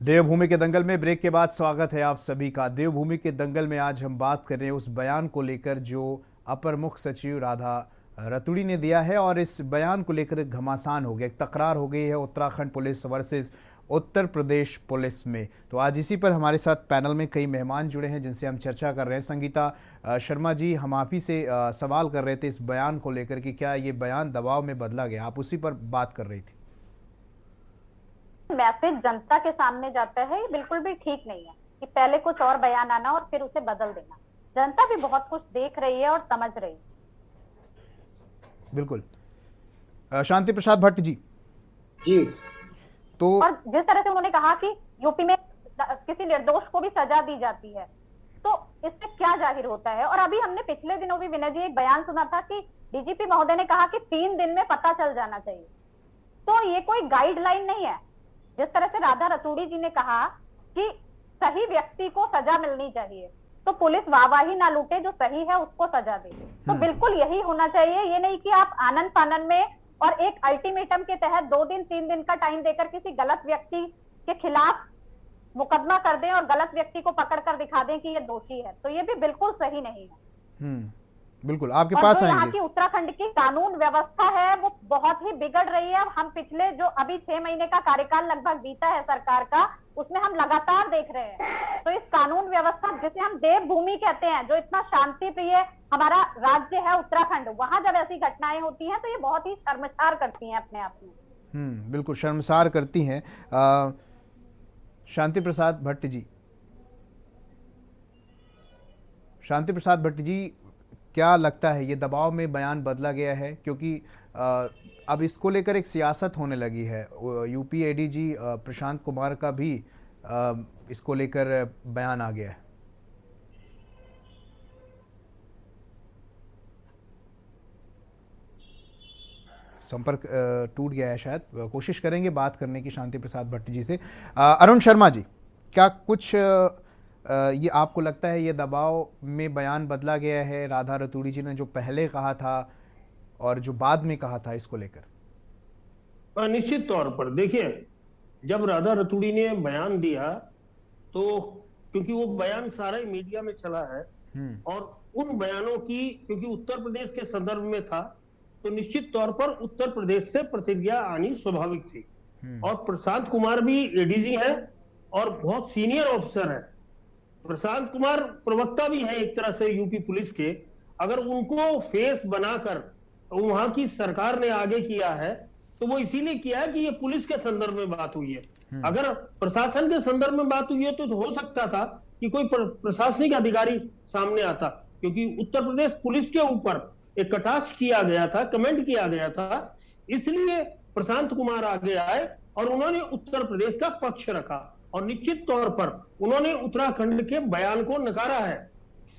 देवभूमि के दंगल में ब्रेक के बाद स्वागत है आप सभी का। देवभूमि के दंगल में आज हम बात कर रहे हैं उस बयान को लेकर जो अपर मुख्य सचिव राधा रतूड़ी ने दिया है, और इस बयान को लेकर घमासान हो गया, एक तकरार हो गई है Uttarakhand police versus Uttar Pradesh police में। तो आज इसी पर हमारे साथ पैनल में कई मेहमान जुड़े हैं जिनसे हम चर्चा कर रहे हैं। संगीता शर्मा जी, हम आप ही से सवाल कर रहे थे इस बयान को लेकर कि क्या ये बयान दबाव में बदला गया, आप उसी पर बात कर रही थी। मैसेज जनता के सामने जाता है, ये बिल्कुल भी ठीक नहीं है कि पहले कुछ और बयान आना और फिर उसे बदल देना। जनता भी बहुत कुछ देख रही है और समझ रही है। बिल्कुल। शांति प्रसाद भट्ट जी, तो और जिस तरह से उन्होंने कहा कि यूपी में किसी निर्दोष को भी सजा दी जाती है, तो इससे क्या जाहिर होता है। और अभी हमने पिछले दिनों भी विनय जी एक बयान सुना था कि डीजीपी महोदय ने कहा कि 3 दिन में पता चल जाना चाहिए। तो ये कोई गाइडलाइन नहीं है। जिस तरह से राधा रतूड़ी जी ने कहा कि सही व्यक्ति को सजा मिलनी चाहिए, तो पुलिस वाहवाही ना लूटे, जो सही है उसको सजा दे। तो बिल्कुल यही होना चाहिए। ये नहीं कि आप आनन फानन में और एक अल्टीमेटम के तहत 2 दिन 3 दिन का टाइम देकर किसी गलत व्यक्ति के खिलाफ मुकदमा कर दें और गलत व्यक्ति को पकड़ कर दिखा दें कि ये दोषी है, तो ये भी बिल्कुल सही नहीं है। बिल्कुल, आपके पास आएंगे। यहाँ की उत्तराखंड की कानून व्यवस्था है वो बहुत ही बिगड़ रही है। हम पिछले जो अभी 6 महीने का कार्यकाल लगभग बीता है सरकार का, उसमें हम लगातार देख रहे हैं। तो इस कानून व्यवस्था जिसे हम देवभूमि कहते हैं, जो इतना शांति प्रिय हमारा राज्य है उत्तराखंड, वहां जब ऐसी घटनाएं होती हैं तो ये बहुत ही शर्मसार करती हैं अपने आप में। बिल्कुल शर्मसार करती हैं। शांति प्रसाद भट्ट जी, शांति प्रसाद भट्ट जी, क्या लगता है ये दबाव में बयान बदला गया है? क्योंकि अब इसको लेकर एक सियासत होने लगी है। यूपी एडीजी प्रशांत कुमार का भी इसको लेकर बयान आ गया है। संपर्क टूट गया है शायद। कोशिश करेंगे बात करने की शांति प्रसाद भट्ट जी से। अरुण शर्मा जी, क्या कुछ ये आपको लगता है ये दबाव में बयान बदला गया है? राधा रतूड़ी जी ने जो पहले कहा था और जो बाद में कहा था, इसको लेकर? निश्चित तौर पर देखिए, जब राधा रतूड़ी ने बयान दिया तो क्योंकि वो बयान सारा ही मीडिया में चला है और उन बयानों की, क्योंकि उत्तर प्रदेश के संदर्भ में था, तो निश्चित तौर पर उत्तर प्रदेश से प्रतिक्रिया आनी स्वाभाविक थी। और प्रशांत कुमार भी एडीजी है और बहुत सीनियर ऑफिसर है। प्रशांत कुमार प्रवक्ता भी है एक तरह से यूपी पुलिस के। अगर उनको फेस बनाकर वहां की सरकार ने आगे किया है तो वो इसीलिए किया है कि ये पुलिस के संदर्भ में बात हुई है। अगर प्रशासन के संदर्भ में बात हुई है तो हो सकता था कि कोई प्रशासनिक अधिकारी सामने आता, क्योंकि उत्तर प्रदेश पुलिस के ऊपर एक कटाक्ष किया गया था, कमेंट किया गया था, इसलिए प्रशांत कुमार आगे आए और उन्होंने उत्तर प्रदेश का पक्ष रखा और निश्चित तौर पर उन्होंने उत्तराखंड के बयान को नकारा है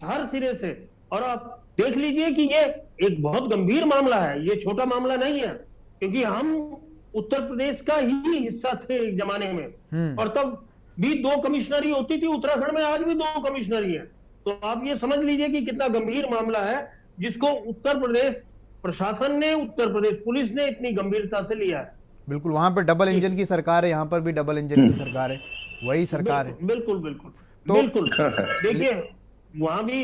हर सिरे से। और आप देख लीजिए कि ये एक बहुत गंभीर मामला है, ये छोटा मामला नहीं है, क्योंकि हम उत्तर प्रदेश का ही हिस्सा थे एक जमाने में और तब भी 2 कमिश्नरी होती थी उत्तराखंड में, आज भी 2 कमिश्नरी है। तो आप ये समझ लीजिए कि कितना गंभीर मामला है जिसको उत्तर प्रदेश प्रशासन ने, उत्तर प्रदेश पुलिस ने इतनी गंभीरता से लिया है। बिल्कुल, वहां पर डबल इंजन की सरकार है, यहाँ पर भी डबल इंजन की सरकार है, वही सरकार है। बिल्कुल बिल्कुल तो बिल्कुल देखिए, वहां भी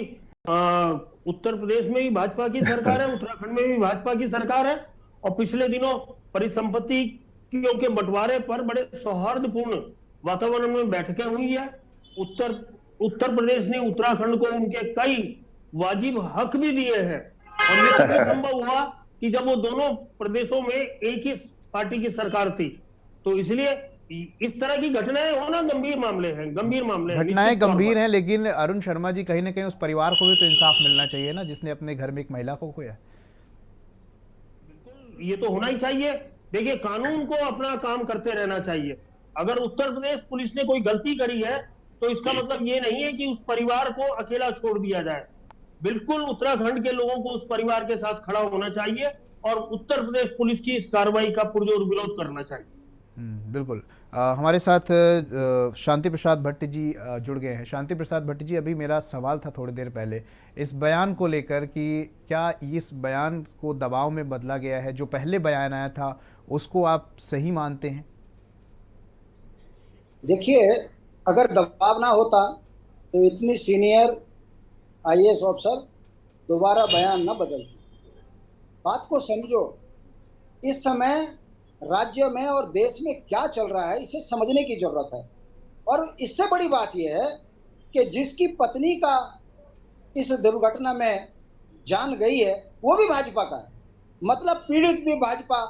उत्तर प्रदेश में भी भाजपा की सरकार है, उत्तराखंड में भी भाजपा की सरकार है और पिछले दिनों परिसंपत्तियों के बंटवारे पर बड़े सौहार्दपूर्ण वातावरण में बैठकें हुई है। उत्तर प्रदेश ने उत्तराखंड को उनके कई वाजिब हक भी दिए हैं और ये तभी संभव हुआ कि जब वो दोनों प्रदेशों में एक ही पार्टी की सरकार थी। तो इसलिए इस तरह की घटनाएं होना गंभीर मामले हैं, घटनाएं गंभीर हैं, लेकिन अरुण शर्मा जी, कहीं ना कहीं उस परिवार को भी तो इंसाफ मिलना चाहिए ना, जिसने अपने घर में एक महिला को खोया। बिल्कुल, ये तो होना ही चाहिए। देखिए, कानून को अपना काम करते रहना चाहिए। अगर उत्तर प्रदेश पुलिस ने कोई गलती करी है तो इसका मतलब ये नहीं है कि उस परिवार को अकेला छोड़ दिया जाए। बिल्कुल उत्तराखंड के लोगों को उस परिवार के साथ खड़ा होना चाहिए और उत्तर प्रदेश पुलिस की इस कार्रवाई का पुरजोर विरोध करना चाहिए। बिल्कुल। हमारे साथ शांति प्रसाद भट्ट जी जुड़ गए हैं। शांति प्रसाद भट्ट जी, अभी मेरा सवाल था थोड़ी देर पहले इस बयान को लेकर कि क्या इस बयान को दबाव में बदला गया है? जो पहले बयान आया था उसको आप सही मानते हैं? देखिए, अगर दबाव ना होता तो इतनी सीनियर आईएएस अफसर दोबारा बयान ना बदलते। बात को समझो, इस समय राज्य में और देश में क्या चल रहा है इसे समझने की जरूरत है। और इससे बड़ी बात यह है कि जिसकी पत्नी का इस दुर्घटना में जान गई है वो भी भाजपा का है। मतलब पीड़ित भी भाजपा,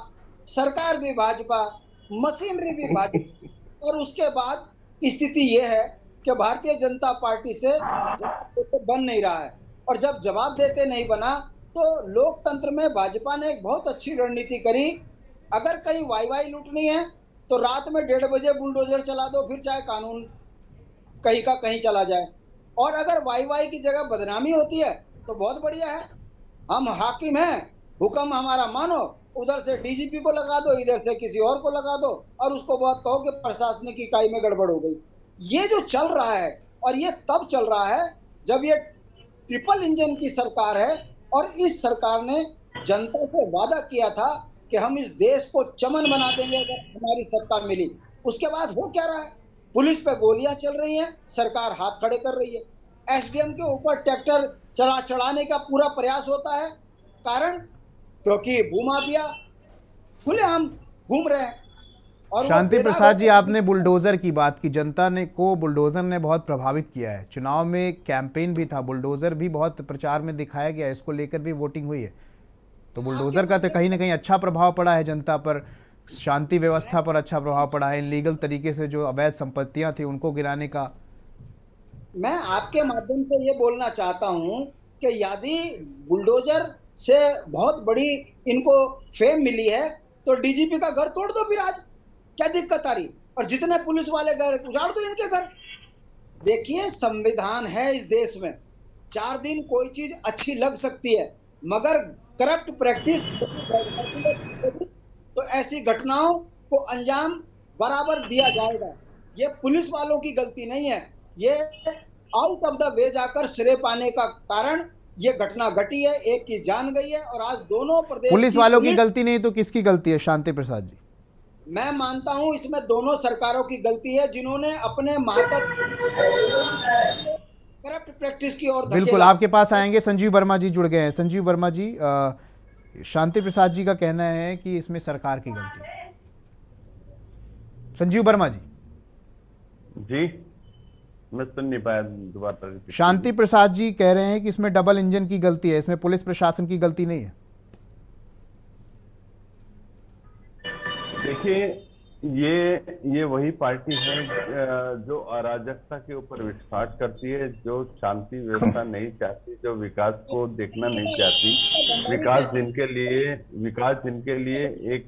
सरकार भी भाजपा, मशीनरी भी भाजपा। और उसके बाद स्थिति यह है कि भारतीय जनता पार्टी से बन नहीं रहा है और जब जवाब देते नहीं बना तो लोकतंत्र में भाजपा ने एक बहुत अच्छी रणनीति करी। अगर कहीं वाई लूटनी है तो रात में 1:30 बजे बुलडोजर चला दो, फिर चाहे कानून कहीं का कहीं चला जाए। और अगर वाई की जगह बदनामी होती है तो बहुत बढ़िया है, हम हाकिम हैं, हुक्म हमारा मानो, उधर से डीजीपी को लगा दो, इधर से किसी और को लगा दो और उसको बहुत कहो कि प्रशासनिक इकाई में गड़बड़ हो गई। ये जो चल रहा है और ये तब चल रहा है जब ये ट्रिपल इंजन की सरकार है और इस सरकार ने जनता से वादा किया था कि हम इस देश को चमन बना देंगे अगर हमारी सत्ता मिली। उसके बाद हो क्या रहा है? पुलिस पे गोलियां चल रही हैं, सरकार हाथ खड़े कर रही है, एसडीएम के ऊपर ट्रैक्टर चढ़ाने का पूरा प्रयास होता है। कारण क्योंकि भूमाफिया खुलेआम घूम रहे हैं। और शांति प्रसाद जी, आपने बुलडोजर की बात की। जनता ने को बुलडोजर ने बहुत प्रभावित किया है। चुनाव में कैंपेन भी था, बुलडोजर भी बहुत प्रचार में दिखाया गया, इसको लेकर भी वोटिंग हुई है। तो बुलडोजर का तो कहीं ना कहीं अच्छा प्रभाव पड़ा है जनता पर, शांति व्यवस्था पर अच्छा प्रभाव पड़ा है, इनलीगल तरीके से जो अवैध संपत्तियां थी उनको गिराने का। मैं आपके माध्यम से ये बोलना चाहता हूं कि यदि बुलडोजर से बहुत बड़ी इनको फेम मिली है तो डीजीपी का घर तोड़ दो, फिर आज क्या दिक्कत आ रही? और जितने पुलिस वाले घर उजाड़ दो इनके घर। देखिए, संविधान है इस देश में, 4 दिन कोई चीज अच्छी लग सकती है मगर करप्ट प्रैक्टिस तो ऐसी घटनाओं को अंजाम बराबर दिया जाएगा। ये पुलिस वालों की गलती नहीं है, ये आउट ऑफ द वे जाकर सिरे पाने का कारण ये घटना घटी है, एक की जान गई है और आज दोनों प्रदेश पुलिस वालों की गलती नहीं तो किसकी गलती है शांति प्रसाद जी? मैं मानता हूं इसमें दोनों सरकारों की गलती है, जिन्होंने अपने करप्ट प्रैक्टिस की ओर बिल्कुल आपके पास आएंगे। संजीव वर्मा जी जुड़ गए हैं। संजीव वर्मा जी, शांति प्रसाद जी का कहना है कि इसमें सरकार की गलती है। संजीव वर्मा जी। जी मैं सुन नहीं पाया, दोबारा। शांति प्रसाद जी कह रहे हैं कि इसमें डबल इंजन की गलती है, इसमें पुलिस प्रशासन की गलती नहीं है। देखिए, ये वही पार्टी है जो अराजकता के ऊपर विश्वास करती है, जो शांति व्यवस्था नहीं चाहती, जो विकास को देखना नहीं चाहती। विकास जिनके लिए एक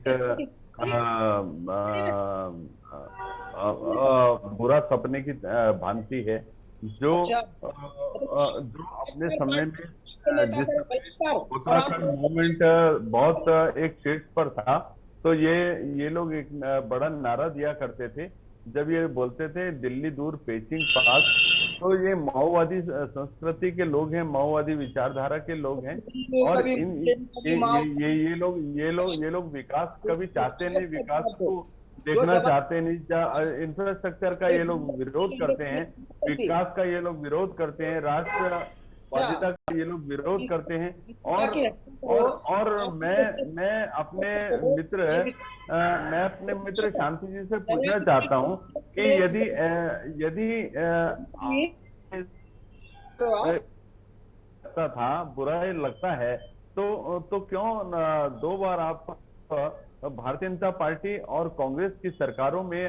बुरा सपने की भांति है, जो अपने समय में जिस उत्तराखंड मूवमेंट बहुत एक शीर्ष पर था, तो ये लोग एक बड़ा नारा दिया करते थे जब ये बोलते थे दिल्ली दूर पेचिंग पास। तो ये माओवादी संस्कृति के लोग हैं, माओवादी विचारधारा के लोग हैं, और ये लोग विकास कभी चाहते नहीं, विकास को देखना चाहते नहीं। इंफ्रास्ट्रक्चर का ये लोग विरोध करते हैं, विकास का ये लोग विरोध करते हैं, राष्ट्रवादिता का ये लोग विरोध करते हैं। और मैं अपने मित्र शांति जी से पूछना चाहता हूं कि यदि था बुरा लगता है तो क्यों 2 बार आप भारतीय जनता पार्टी और कांग्रेस की सरकारों में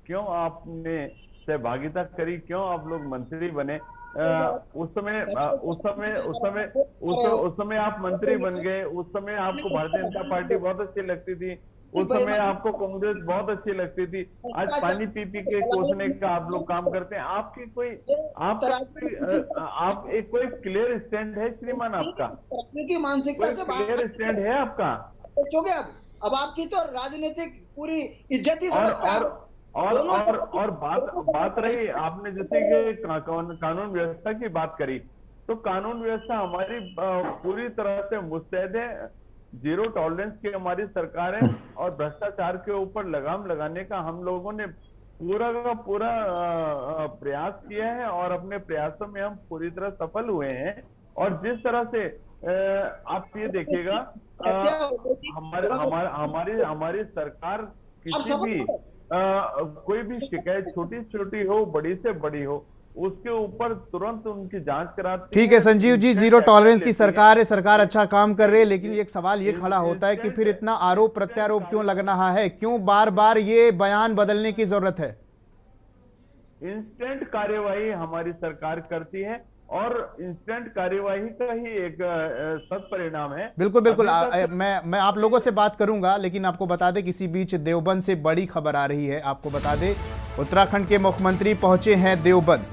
क्यों आपने सहभागिता करी, क्यों आप लोग मंत्री बने? उस समय आप मंत्री बन गए, उस समय आपको भारतीय जनता पार्टी बहुत अच्छी लगती थी, उस समय आपको कांग्रेस बहुत अच्छी लगती थी। आज पानी पी के कोसने का आप लोग काम करते हैं। आपकी कोई क्लियर स्टैंड है श्रीमान? आपका मानसिकता से क्लियर स्टैंड है आपका? सोचोगे अब आपकी तो राजनीतिक पूरी इज्जत ही और बात रही, आपने जैसे कि कानून व्यवस्था की बात करी, तो कानून व्यवस्था हमारी पूरी तरह से मुस्तैद है। 0 टॉलरेंस की हमारी सरकार है, और भ्रष्टाचार के ऊपर लगाम लगाने का हम लोगों ने पूरा का पूरा प्रयास किया है, और अपने प्रयासों में हम पूरी तरह सफल हुए हैं। और जिस तरह से आप ये देखिएगा, हमारी सरकार किसी भी कोई भी शिकायत छोटी हो, बड़ी से बड़ी हो, उसके ऊपर तुरंत उनकी जांच कराती। ठीक है संजीव जी, 0 टॉलरेंस की सरकार है, सरकार अच्छा काम कर रही है, लेकिन एक सवाल ये खड़ा होता है कि फिर इतना आरोप प्रत्यारोप क्यों लग रहा है? क्यों बार बार ये बयान बदलने की जरूरत है? इंस्टेंट कार्यवाही हमारी सरकार करती है, और इंस्टेंट कार्यवाही का ही एक सत्परिणाम है। बिल्कुल मैं आप लोगों से बात करूंगा, लेकिन आपको बता दें किसी बीच देवबंद से बड़ी खबर आ रही है। आपको बता दें उत्तराखंड के मुख्यमंत्री पहुंचे हैं देवबंद।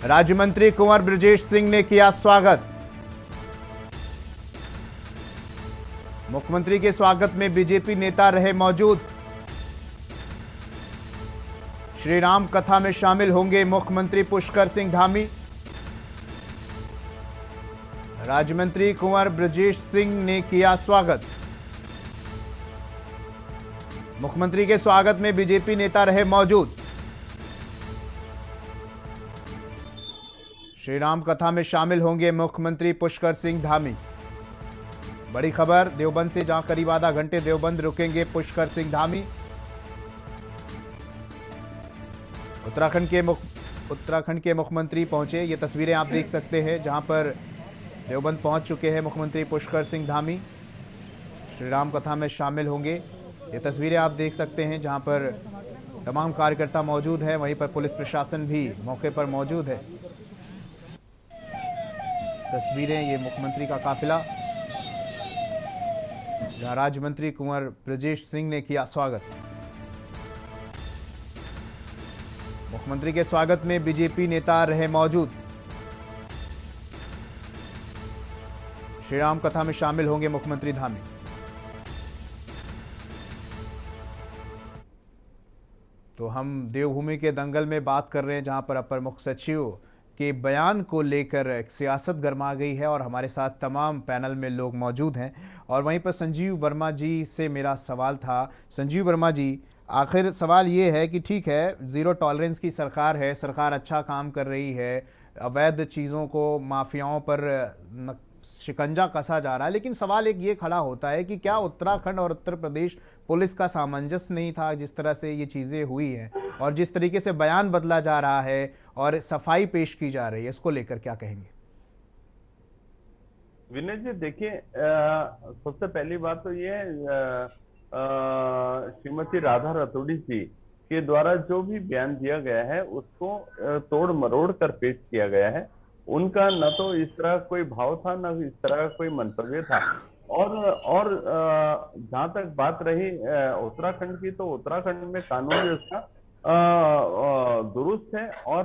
राज्य मंत्री कुंवर बृजेश सिंह ने किया स्वागत। मुख्यमंत्री के स्वागत में बीजेपी नेता रहे मौजूद। श्री राम कथा में शामिल होंगे मुख्यमंत्री पुष्कर सिंह धामी। राज्य मंत्री कुंवर बृजेश सिंह ने किया स्वागत। मुख्यमंत्री के स्वागत में बीजेपी नेता रहे मौजूद। श्री राम कथा में शामिल होंगे मुख्यमंत्री पुष्कर सिंह धामी। बड़ी खबर देवबंद से, जहां करीब आधा घंटे देवबंद रुकेंगे पुष्कर सिंह धामी। उत्तराखंड के मुख्यमंत्री पहुंचे। ये तस्वीरें आप देख सकते हैं, जहां पर देवबंद पहुंच चुके हैं मुख्यमंत्री पुष्कर सिंह धामी। श्री राम कथा में शामिल होंगे। ये तस्वीरें आप देख सकते हैं, जहां पर तमाम कार्यकर्ता मौजूद हैं, वहीं पर पुलिस प्रशासन भी मौके पर मौजूद है। तस्वीरें, ये मुख्यमंत्री का काफिला, जहां राज्य मंत्री कुंवर बृजेश सिंह ने किया स्वागत। मुख्यमंत्री के स्वागत में बीजेपी नेता रहे मौजूद। श्री राम कथा में शामिल होंगे मुख्यमंत्री धामी। तो हम देवभूमि के दंगल में बात कर रहे हैं, जहां पर अपर मुख्य सचिव के बयान को लेकर एक सियासत गर्मा गई है और हमारे साथ तमाम पैनल में लोग मौजूद हैं। और वहीं पर संजीव वर्मा जी से मेरा सवाल था। संजीव वर्मा जी, आखिर सवाल ये है कि ठीक है, ज़ीरो टॉलरेंस की सरकार है, सरकार अच्छा काम कर रही है, अवैध चीज़ों को, माफियाओं पर शिकंजा कसा जा रहा है, लेकिन सवाल एक ये खड़ा होता है कि क्या उत्तराखंड और उत्तर प्रदेश पुलिस का सामंजस्य नहीं था जिस तरह से ये चीज़ें हुई हैं, और जिस तरीके से बयान बदला जा रहा है और सफाई पेश की जा रही है, इसको लेकर क्या कहेंगे? विनय जी, देखिए, सबसे पहली बात तो ये है, श्रीमती राधा रतूड़ी जी के द्वारा जो भी बयान दिया गया है उसको तोड़ मरोड़ कर पेश किया गया है। उनका न तो इस तरह कोई भाव था, न इस तरह कोई मंतव्य था। और जहां तक बात रही उत्तराखंड की, तो उत्तराखंड में कानून व्यवस्था दुरुस्त है। और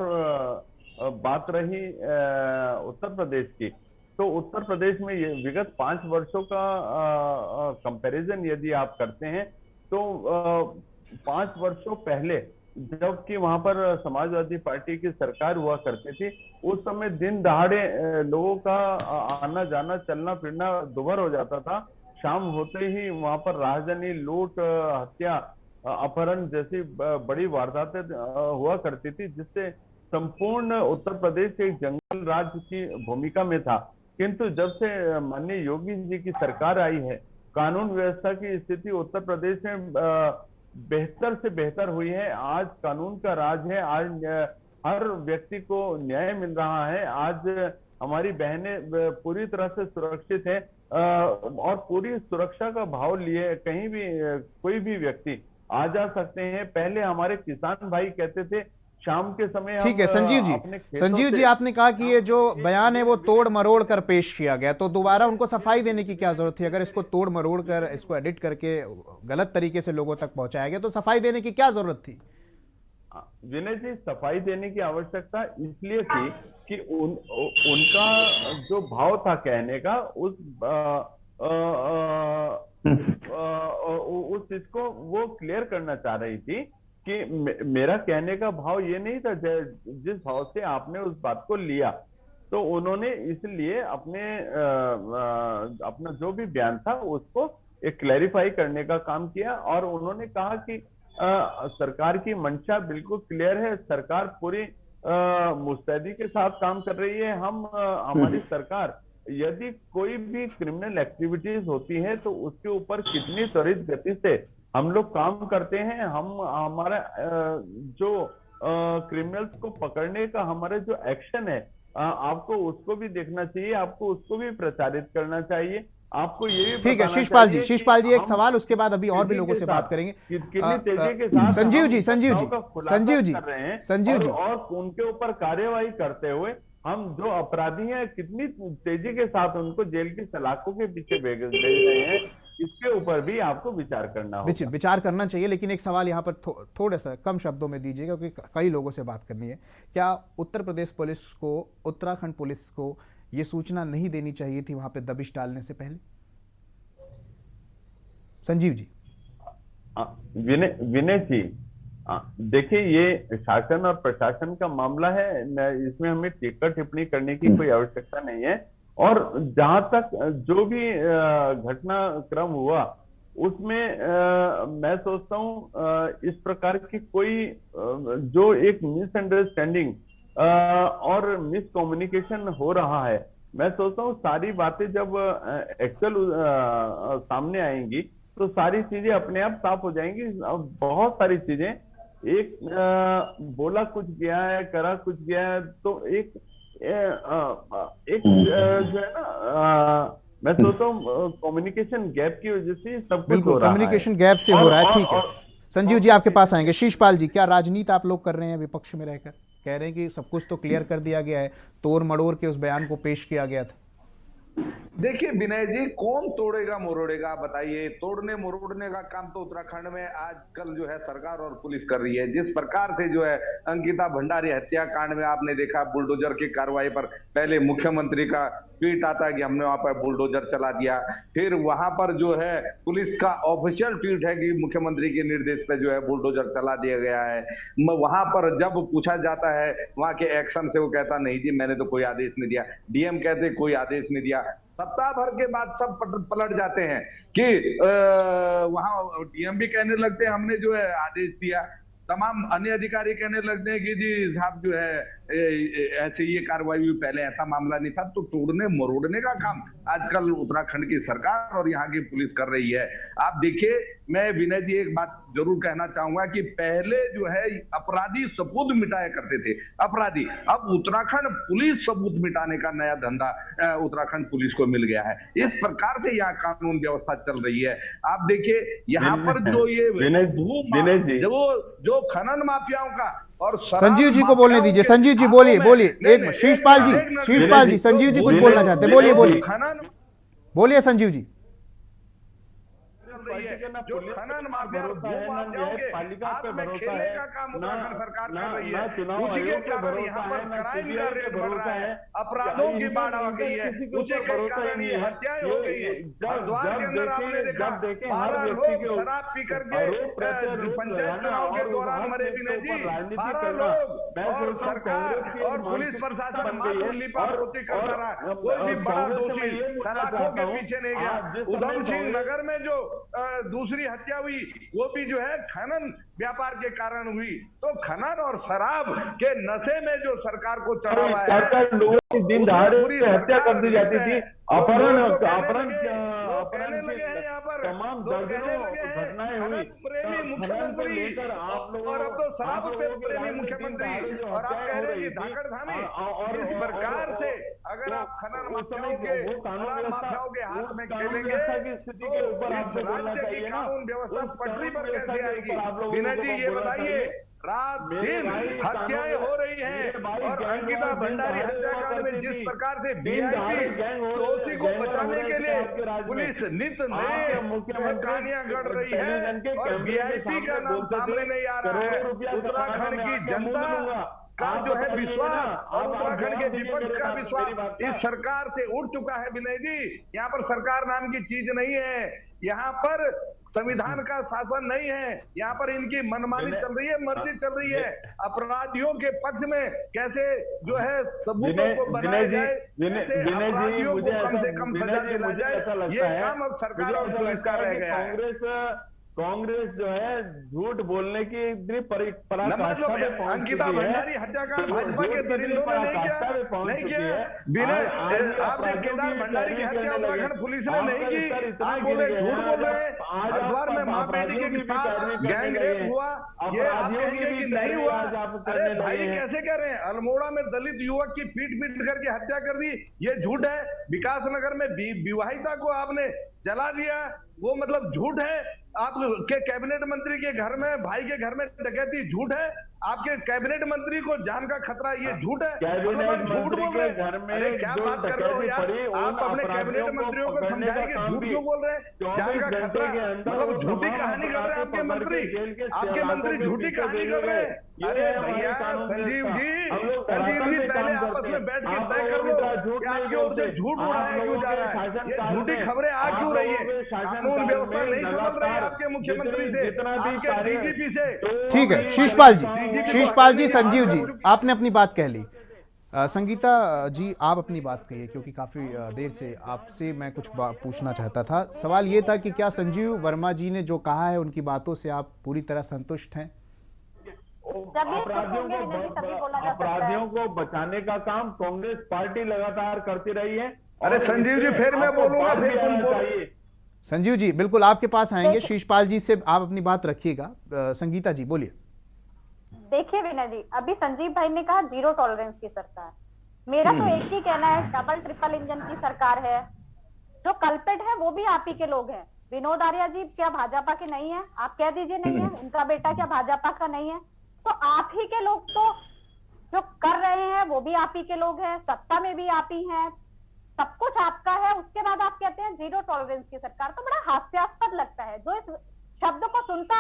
बात रही उत्तर प्रदेश की, तो उत्तर प्रदेश में ये विगत 5 वर्षों का कंपैरिजन यदि आप करते हैं तो 5 वर्षों पहले जबकि वहां पर समाजवादी पार्टी की सरकार हुआ करती थी, उस समय दिन दहाड़े लोगों का आना जाना, चलना फिरना दुभर हो जाता था। शाम होते ही वहां पर राहजनी, लूट, हत्या, अपहरण जैसी बड़ी वारदातें हुआ करती थी, जिससे संपूर्ण उत्तर प्रदेश एक जंगल राज की भूमिका में था। किंतु जब से माननीय योगी जी की सरकार आई है, कानून व्यवस्था की स्थिति उत्तर प्रदेश में बेहतर से बेहतर हुई है। आज कानून का राज है, आज हर व्यक्ति को न्याय मिल रहा है। आज हमारी बहनें पूरी तरह से सुरक्षित हैं और पूरी सुरक्षा का भाव लिए कहीं भी कोई भी व्यक्ति आ जा सकते हैं। पहले हमारे किसान भाई कहते थे शाम के समय, ठीक है संजीव जी, आपने कहा कि ये जो बयान है वो तोड़ मरोड़ कर पेश किया गया, तो दोबारा उनको सफाई देने की क्या जरूरत थी? अगर इसको तोड़ मरोड़ कर, इसको एडिट करके गलत तरीके से लोगों तक पहुंचाया गया, तो सफाई देने की क्या जरूरत थी? विनय जी, सफाई देने की आवश्यकता इसलिए थी कि उनका जो भाव था कहने का, उस चीज को वो क्लियर करना चाह रही थी कि मेरा कहने का भाव ये नहीं था जिस भाव से आपने उस बात को लिया। तो उन्होंने इसलिए अपना जो भी बयान था उसको एक क्लैरिफाई करने का काम किया। और उन्होंने कहा कि सरकार की मंशा बिल्कुल क्लियर है, सरकार पूरी मुस्तैदी के साथ काम कर रही है। हमारी सरकार यदि कोई भी क्रिमिनल एक्टिविटीज होती है तो उसके ऊपर कितनी त्वरित गति से हम लोग काम करते हैं। हमारा जो क्रिमिनल्स को पकड़ने का हमारा जो एक्शन है, आपको उसको भी देखना चाहिए, आपको उसको भी प्रचारित करना चाहिए। आपको ये भी ठीक है शिषपाल जी, एक सवाल, उसके बाद अभी और भी लोगों से बात करेंगे। कितनी तेजी के साथ संजीव जी और उनके ऊपर कार्यवाही करते हुए हम जो अपराधी हैं कितनी तेजी के साथ उनको जेल की सलाखों के पीछे भेज रहे हैं, इसके ऊपर भी आपको विचार करना होगा। विचार करना चाहिए। लेकिन एक सवाल यहाँ पर थोड़ा सा कम शब्दों में दीजिएगा, क्योंकि कई लोगों से बात करनी है। क्या उत्तर प्रदेश पुलिस को, उत्तराखंड पुलिस को ये सूचना नहीं देनी चाहिए थी वहां पे दबिश डालने से पहले? संजीव जी। विनय जी, देखिए, ये शासन और प्रशासन का मामला है, इसमें हमें टीका टिप्पणी करने की कोई आवश्यकता नहीं है। और जहां तक जो भी घटनाक्रम हुआ उसमें मैं सोचता हूं इस प्रकार की कोई जो एक मिसअंडरस्टैंडिंग और मिसकम्युनिकेशन हो रहा है, मैं सोचता हूँ सारी बातें जब एक्चुअल सामने आएंगी तो सारी चीजें अपने आप साफ हो जाएंगी। बहुत सारी चीजें, एक बोला कुछ गया है, करा कुछ गया है, तो एक जो है ना, मैं सोचता हूँ कम्युनिकेशन गैप की वजह से सब कुछ हो रहा है। कम्युनिकेशन गैप से हो रहा है। ठीक है संजीव जी, आपके पास आएंगे। शिषपाल जी, क्या राजनीति आप लोग कर रहे हैं विपक्ष में रहकर? कह रहे हैं कि सब कुछ तो क्लियर कर दिया गया है, तोड़ मड़ोड़ के उस बयान को पेश किया गया था। देखिए विनय जी, कौन तोड़ेगा मरोड़ेगा बताइए। तोड़ने मरोड़ने का काम तो उत्तराखंड में आजकल जो है सरकार और पुलिस कर रही है। जिस प्रकार से जो है अंकिता भंडारी हत्याकांड में आपने देखा बुलडोजर की कार्रवाई पर पहले मुख्यमंत्री का ट्वीट आता है कि हमने वहां पर बुलडोजर चला दिया, फिर वहां पर जो है पुलिस का ऑफिशियल ट्वीट है कि मुख्यमंत्री के निर्देश पे जो है बुलडोजर चला दिया गया है। वहां पर जब पूछा जाता है वहां के एक्शन से, वो कहता नहीं जी मैंने तो कोई आदेश नहीं दिया। डीएम कहते कोई आदेश नहीं दिया। सप्ताह भर के बाद सब पलट जाते हैं कि वहां डीएम भी कहने लगते हैं हमने जो है आदेश दिया, तमाम अन्य अधिकारी कहने लगते हैं कि जी साहब जो है ऐसे ये कार्रवाई हुई, पहले ऐसा मामला नहीं था। तो तोड़ने मरोड़ने का काम आजकल उत्तराखंड की सरकार और यहाँ की पुलिस कर रही है। आप देखिए, मैं विनय जी एक बात जरूर कहना चाहूंगा कि पहले जो है अपराधी सबूत मिटाया करते थे अपराधी, अब उत्तराखंड पुलिस सबूत मिटाने का नया धंधा उत्तराखंड पुलिस को मिल गया है। इस प्रकार से यहाँ कानून व्यवस्था चल रही है। आप देखिए यहाँ पर जो ये जो खनन माफियाओं का और संजीव जी को बोलने दीजिए। संजीव जी बोलिए एक शीशपाल जी संजीव जी कुछ बोलना चाहते हैं, बोलिए संजीव जी। जो खनन माफिया पालिका पे भरोसा है, का काम उत्तराखंड सरकार कर रही है, उसी के कारण यहाँ पर क्राइम का रेट बढ़ रहा है, अपराधों की बाढ़ आ गई है, उसी के कारण ये हत्याएं हो गई है। हरिद्वार के अंदर आपने देखा 12 लोग शराब पी करके पंचायत चुनाव के दौरान मरे विनय जी, 12 लोग, और सरकार और पुलिस प्रशासन लिपापोती कर रहा है। कोई भी बड़ा दोषी शराबों के पीछे नहीं गया। उधम सिंह नगर में जो दूसरी हत्या हुई वो भी जो है खनन व्यापार के कारण हुई। तो खनन और शराब के नशे में जो सरकार को चढ़ा हुआ है, लोगों की दिन दहाड़े हत्या कर दी जाती थी, अपहरण तमाम दर्जनों घटनाएं हुई। मुख्यमंत्री लेकर आप लोग, और अब तो शराब पे प्रेमी मुख्यमंत्री, और आप कह रहे हैं धाकड़ थाने। और इस प्रकार से अगर आप खनन माफियाओं के हाथ में खेलेंगे स्थिति के ऊपर आपको बोलना चाहिए ना। कानून व्यवस्था पटरी पर कैसे आएगी? विनय जी ये बताइए, रात दिन हत्याएं हो रही हैं और अंकिता भंडारी हत्याकांड में जिस प्रकार से वीआईपी दोषी को बचाने के लिए पुलिस नित नए कहानियां गढ़ रही है और वीआईपी का नाम सामने नहीं आ रहा है। उत्तराखंड की जनता का जो है विश्वास और उत्तराखंड के विपक्ष का विश्वास इस सरकार से उठ चुका है। विनय जी, यहाँ पर सरकार नाम की चीज नहीं है, यहाँ पर संविधान का शासन नहीं है, यहाँ पर इनकी मनमानी चल रही है, मर्जी चल रही है। अपराधियों के पक्ष में कैसे जो है सबूतों को बनाया जाए, अपराधियों को कम से कम सजा दिला जाए, ये काम अब सरकार और पुलिस का रह गया है। कांग्रेस जो है झूठ बोलने की अंकिता भंडारी हत्याकांड भाजपा के दरिंदों ने नहीं किया। बिना आपने केदार भंडारी की हत्या उत्तराखंड पुलिस ने नहीं की। आप बोले झूठ बोल रहे हैं। हरिद्वार में मां बेटी के साथ गैंग रेप हुआ, ये आप कहेंगे कि नहीं हुआ? अरे भाई कैसे कह रहे हैं? अल्मोड़ा में दलित युवक की पीट करके हत्या कर दी, ये झूठ है। विकास नगर में विवाहिता को आपने जला दिया, वो मतलब झूठ है। आपके कैबिनेट मंत्री के घर में, भाई के घर में डकैती, झूठ है। आपके कैबिनेट मंत्री को जान का खतरा, ये झूठ है। कैबिनेट मंत्री के घर में क्या बात कर रहे हो यार? आप अपने कैबिनेट मंत्रियों को समझाइए कि झूठ क्यों बोल रहे हैं? जान का खतरा मतलब झूठी कहानी कर रहे हैं आपके मंत्री। आपके मंत्री झूठी कहानी कर रहे हैं। अरे भैया संजीव जी पहले आपस में बैठ के तय कर लो कि आपकी ओर से झूठ उड़ाया क्यों जा रहा है, ये झूठी खबरें आ क्यों रही है? कानून व्यवस्था नहीं समझ रही है आपके मुख्यमंत्री से, आपके डीजीपी से। ठीक है शीशपाल जी संजीव जी आपने अपनी बात कह ली। संगीता जी आप अपनी बात कहिए, क्योंकि काफ़ी देर से आपसे मैं कुछ पूछना चाहता था। सवाल ये था कि क्या संजीव वर्मा जी ने जो कहा है उनकी बातों से आप पूरी तरह संतुष्ट हैं? अपराधियों को बचाने का काम कांग्रेस पार्टी लगातार करती रही है। अरे संजीव जी फिर मैं बोलूंगा, फिर तुम बोलिए। संजीव जी बिल्कुल आपके पास आएंगे, शीशपाल जी से आप अपनी बात रखिएगा। संगीता जी बोलिए। देखिए विनय जी, अभी संजीव भाई ने कहा जीरो टॉलरेंस की सरकार। मेरा तो एक ही कहना है, डबल ट्रिपल इंजन की सरकार है। जो कल्पेट है वो भी आप ही के लोग हैं। विनोद आर्या जी क्या भाजपा के नहीं है? आप कह दीजिए नहीं है। उनका बेटा क्या भाजपा का नहीं है? तो आप ही के लोग तो जो कर रहे हैं वो भी आप ही के लोग हैं, सत्ता में भी आप ही हैं, सब कुछ आपका है, उसके बाद आप कहते हैं जीरो टॉलरेंस की सरकार, तो बड़ा हास्यास्पद लगता है। जो इस शब्द को सुनता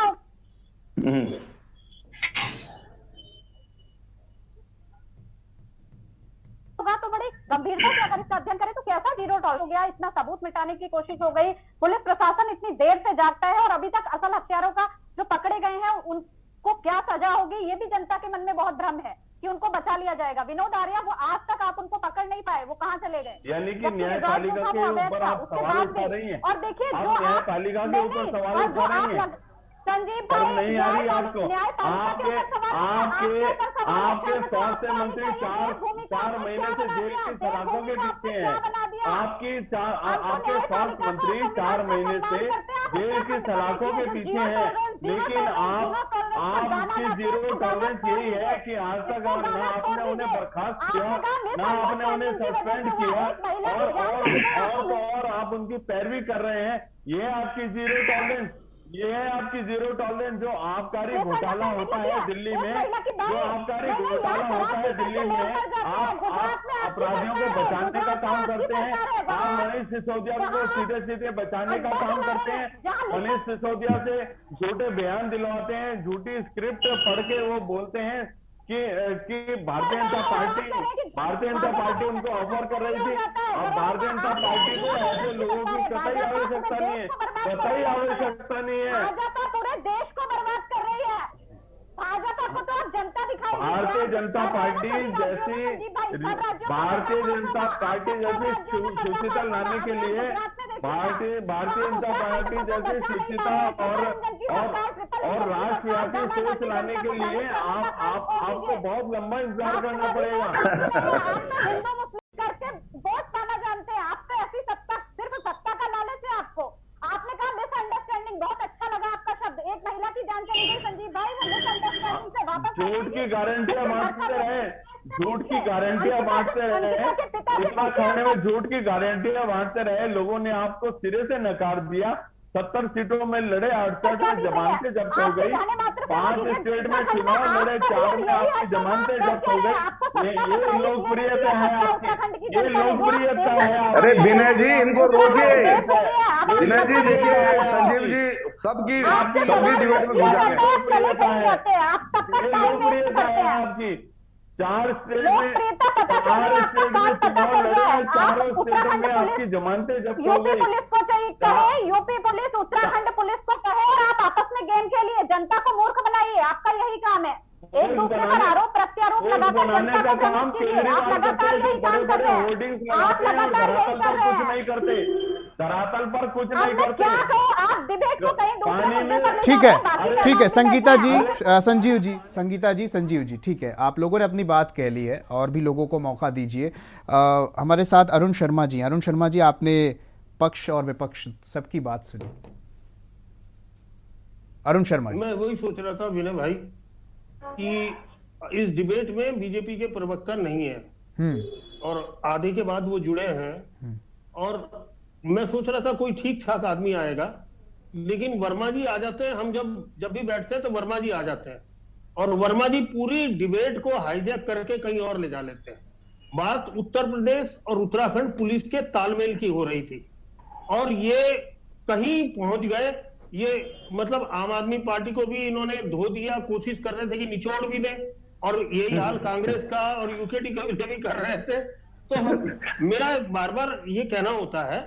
होगा तो बड़ी गंभीरता से अगर इसका अध्ययन करें तो कैसा जीरो टॉलरेंस हो गया, इतना सबूत मिटाने की कोशिश हो गई, पुलिस प्रशासन इतनी देर से जागता है और अभी तक असल हत्यारों का जो पकड़े गए हैं उनको क्या सजा होगी, ये भी जनता के मन में बहुत भ्रम है कि उनको बचा लिया जाएगा। विनोद आर्या, वो आज तक आप उनको पकड़ नहीं पाए, वो कहाँ चले गए? यानी कि न्यायपालिका के ऊपर आप सवाल उठा रही हैं। और देखिए आप जो न्यायपालिका के ऊपर सवाल उठा रही हैं। संजीव शर्म भाई, नहीं आ रही आपको? आपके स्वास्थ्य मंत्री चार महीने से जेल की सलाखों के पीछे हैं। आपके स्वास्थ्य मंत्री 4 महीने से जेल की सलाखों के पीछे हैं, लेकिन आपकी जीरो टॉलरेंस यही है कि आज तक ना आपने उन्हें बर्खास्त किया, ना आपने उन्हें सस्पेंड किया, और आप उनकी पैरवी कर रहे हैं। ये है आपकी जीरो टॉलरेंस, ये है आपकी जीरो टॉलरेंस। जो आबकारी घोटाला होता है दिल्ली में, जो आबकारी घोटाला होता है दिल्ली में, आप अपराधियों को बचाने का काम करते हैं। आप मनीष सिसोदिया को सीधे सीधे बचाने का काम करते हैं। मनीष सिसोदिया से झूठे बयान दिलवाते हैं, झूठी स्क्रिप्ट पढ़ के वो बोलते हैं कि भारतीय जनता पार्टी उनको ऑफर कर रही थी। अब भारतीय जनता पार्टी को ऐसे लोगों की कतई आवश्यकता नहीं है, कतई आवश्यकता नहीं है। भाजपा पूरे देश को बर्बाद कर रही है। भाजपा को तो आप जनता दिखाई, भारतीय जनता पार्टी जैसी सुचिता लाने के लिए, भारतीय जनता पार्टी जैसी सुचिता और राष्ट्रव्यापी सोच लाने के लिए आपको बहुत लंबा इंतजार करना पड़ेगा। करके वोट पाना जानते हैं, आप तो ऐसी सत्ता, सिर्फ सत्ता का लालच है आपको। आपने कहा मिसअंडरस्टैंडिंग, बहुत अच्छा लगा आपका शब्द। एक महिला की जान चली गई संजीव भाई, वो मिसअंडरस्टैंडिंग से वापस झूठ की गारंटियां बांटते रहे, झूठ की गारंटियां बांटते रहे, उत्तराखंड में झूठ की गारंटियां बांटते रहे। लोगों ने आपको सिरे से नकार दिया। 70 सीटों में लड़े, 68 में जमानतें जब्त हो गई। 5 स्टेट में चुनाव लड़े, 4 में आपकी जमानतें जब्त हो गई। ये लोकप्रियता है आपकी, ये लोकप्रियता है। अरे विनय जी, इनको रोकिए। विनय जी देखिए, संजीव जी सबकी आपकी लंबी डिबेट में घुस जाएंगे। लोकप्रियता है आपकी। 4 स्टेट में चुनाव लड़े, 4 स्टेटों में आपकी जमानतें जब्त हो गई। पुलिस को कहे, यूपी पुलिस, उत्तराखंड पुलिस को कहे और आप आपस में गेम खेलिए, जनता को मूर्ख बनाइए। आपका यही काम है, एक दूसरे पर आरोप प्रत्यारोप लगाकर बनाने का काम केजरीवाल करते हैं। बड़े बड़े होर्डिंग्स लगाते हैं और धरातल पर कुछ नहीं करते, धरातल पर कुछ नहीं करते। आप डिबेट को कहीं दूसरे, ठीक है संगीता जी, संजीव जी, ठीक है, आप लोगों ने अपनी बात कह ली है और भी लोगों को मौका दीजिए। हमारे साथ अरुण शर्मा जी, आपने पक्ष और विपक्ष सबकी बात सुनी। अरुण शर्मा जी, मैं वही सोच रहा था विनय भाई कि इस डिबेट में बीजेपी के प्रवक्ता नहीं है और आधे के बाद वो जुड़े हैं, और मैं सोच रहा था कोई ठीक ठाक आदमी आएगा, लेकिन वर्मा जी आ जाते हैं। हम जब भी बैठते हैं तो वर्मा जी आ जाते हैं और वर्मा जी पूरी डिबेट को हाईजैक करके कहीं और ले जा लेते हैं। बात उत्तर प्रदेश और उत्तराखंड पुलिस के तालमेल की हो रही थी और ये कहीं पहुंच गए। ये मतलब आम आदमी पार्टी को भी इन्होंने धो दिया, कोशिश कर रहे थे कि निचोड़ भी दें, और यही हाल कांग्रेस का और यूकेडी का भी कर रहे थे। तो मेरा बार बार ये कहना होता है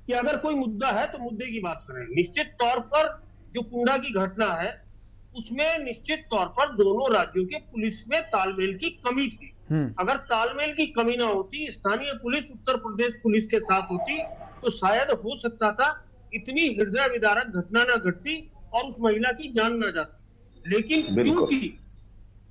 कि अगर कोई मुद्दा है तो मुद्दे की बात करें। निश्चित तौर पर जो कुंडा की घटना है उसमें निश्चित तौर पर दोनों राज्यों के पुलिस में तालमेल की कमी थी। अगर तालमेल की कमी ना होती, स्थानीय पुलिस उत्तर प्रदेश पुलिस के साथ होती, तो शायद हो सकता था इतनी हृदय विदारक घटना ना घटती और उस महिला की जान ना जाती। लेकिन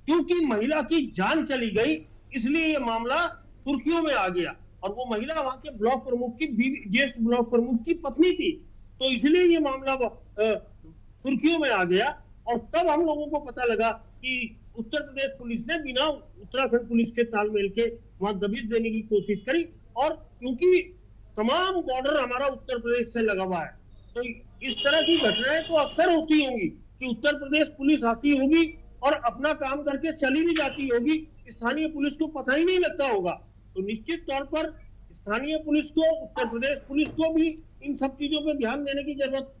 क्योंकि महिला की जान चली गई, इसलिए ये मामला सुर्खियों में आ गया। और वो महिला वहां के ब्लॉक प्रमुख की, ज्येष्ठ ब्लॉक प्रमुख की पत्नी थी, तो इसलिए ये मामला सुर्खियों में आ गया। और तब हम लोगों को पता लगा कि उत्तर प्रदेश पुलिस ने बिना उत्तराखंड पुलिस के तालमेल के वहां दबिश देने की कोशिश करी। और क्योंकि तमाम बॉर्डर हमारा उत्तर प्रदेश से लगा हुआ है, तो इस तरह की घटनाएं तो अक्सर होती होंगी कि उत्तर प्रदेश पुलिस आती होगी और अपना काम करके चली भी जाती होगी, स्थानीय पुलिस को पता ही नहीं लगता होगा। तो निश्चित तौर पर स्थानीय पुलिस को, उत्तर प्रदेश पुलिस को भी इन सब चीजों पे ध्यान देने की जरूरत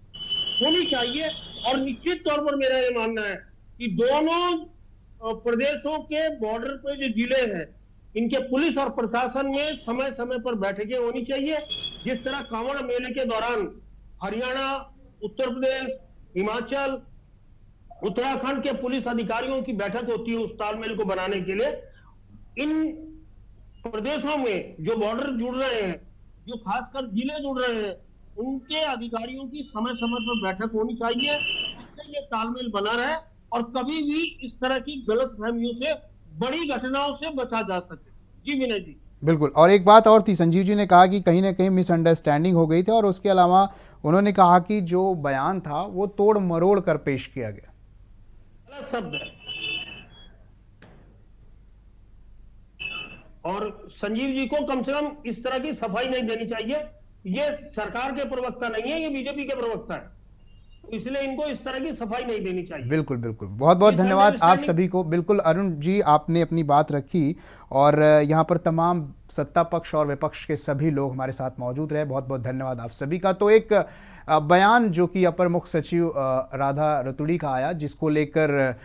होनी चाहिए। और निश्चित तौर पर मेरा ये मानना है कि दोनों प्रदेशों के बॉर्डर पे जो जिले हैं, इनके पुलिस और प्रशासन में समय समय पर बैठकें होनी चाहिए। जिस तरह कांवड़ मेले के दौरान हरियाणा, उत्तर प्रदेश, हिमाचल, उत्तराखंड के पुलिस अधिकारियों की बैठक होती है उस तालमेल को बनाने के लिए, इन प्रदेशों में जो बॉर्डर जुड़ रहे हैं, जो खासकर जिले जुड़ रहे हैं, उनके अधिकारियों की समय समय पर बैठक होनी चाहिए, जिससे ये तालमेल बना रहे और कभी भी इस तरह की गलतफहमियों से, बड़ी घटनाओं से बचा जा सके। जी विनय जी। बिल्कुल। और एक बात और थी, संजीव जी ने कहा कि कहीं ना कहीं मिसअंडरस्टैंडिंग हो गई थी, और उसके अलावा उन्होंने कहा कि जो बयान था वो तोड़ मरोड़ कर पेश किया गया। गलत शब्द है। और संजीव जी को कम से कम इस तरह की सफाई नहीं देनी चाहिए। ये सरकार के प्रवक्ता नहीं है, ये बीजेपी के प्रवक्ता है, इसलिए इनको इस तरह की सफाई नहीं देनी चाहिए। बिल्कुल बिल्कुल, बहुत बहुत धन्यवाद आप सभी को। बिल्कुल अरुण जी, आपने अपनी बात रखी, और यहाँ पर तमाम सत्ता पक्ष और विपक्ष के सभी लोग हमारे साथ मौजूद रहे। बहुत बहुत धन्यवाद आप सभी का। तो एक बयान जो कि अपर मुख्य सचिव राधा रतूड़ी का आया, जिसको लेकर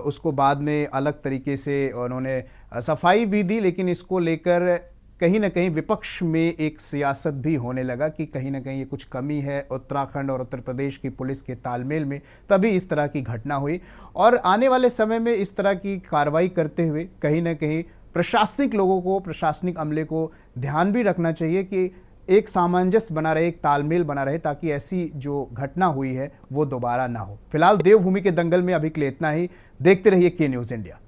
उसको बाद में अलग तरीके से उन्होंने सफाई भी दी, लेकिन इसको लेकर कहीं ना कहीं विपक्ष में एक सियासत भी होने लगा कि कहीं ना कहीं ये कुछ कमी है उत्तराखंड और उत्तर प्रदेश की पुलिस के तालमेल में, तभी इस तरह की घटना हुई। और आने वाले समय में इस तरह की कार्रवाई करते हुए कहीं ना कहीं प्रशासनिक लोगों को, प्रशासनिक अमले को ध्यान भी रखना चाहिए कि एक सामंजस्य बना रहे, एक तालमेल बना रहे, ताकि ऐसी जो घटना हुई है वो दोबारा ना हो। फिलहाल देवभूमि के दंगल में अभी के लिए इतना ही। देखते रहिए के न्यूज़ इंडिया।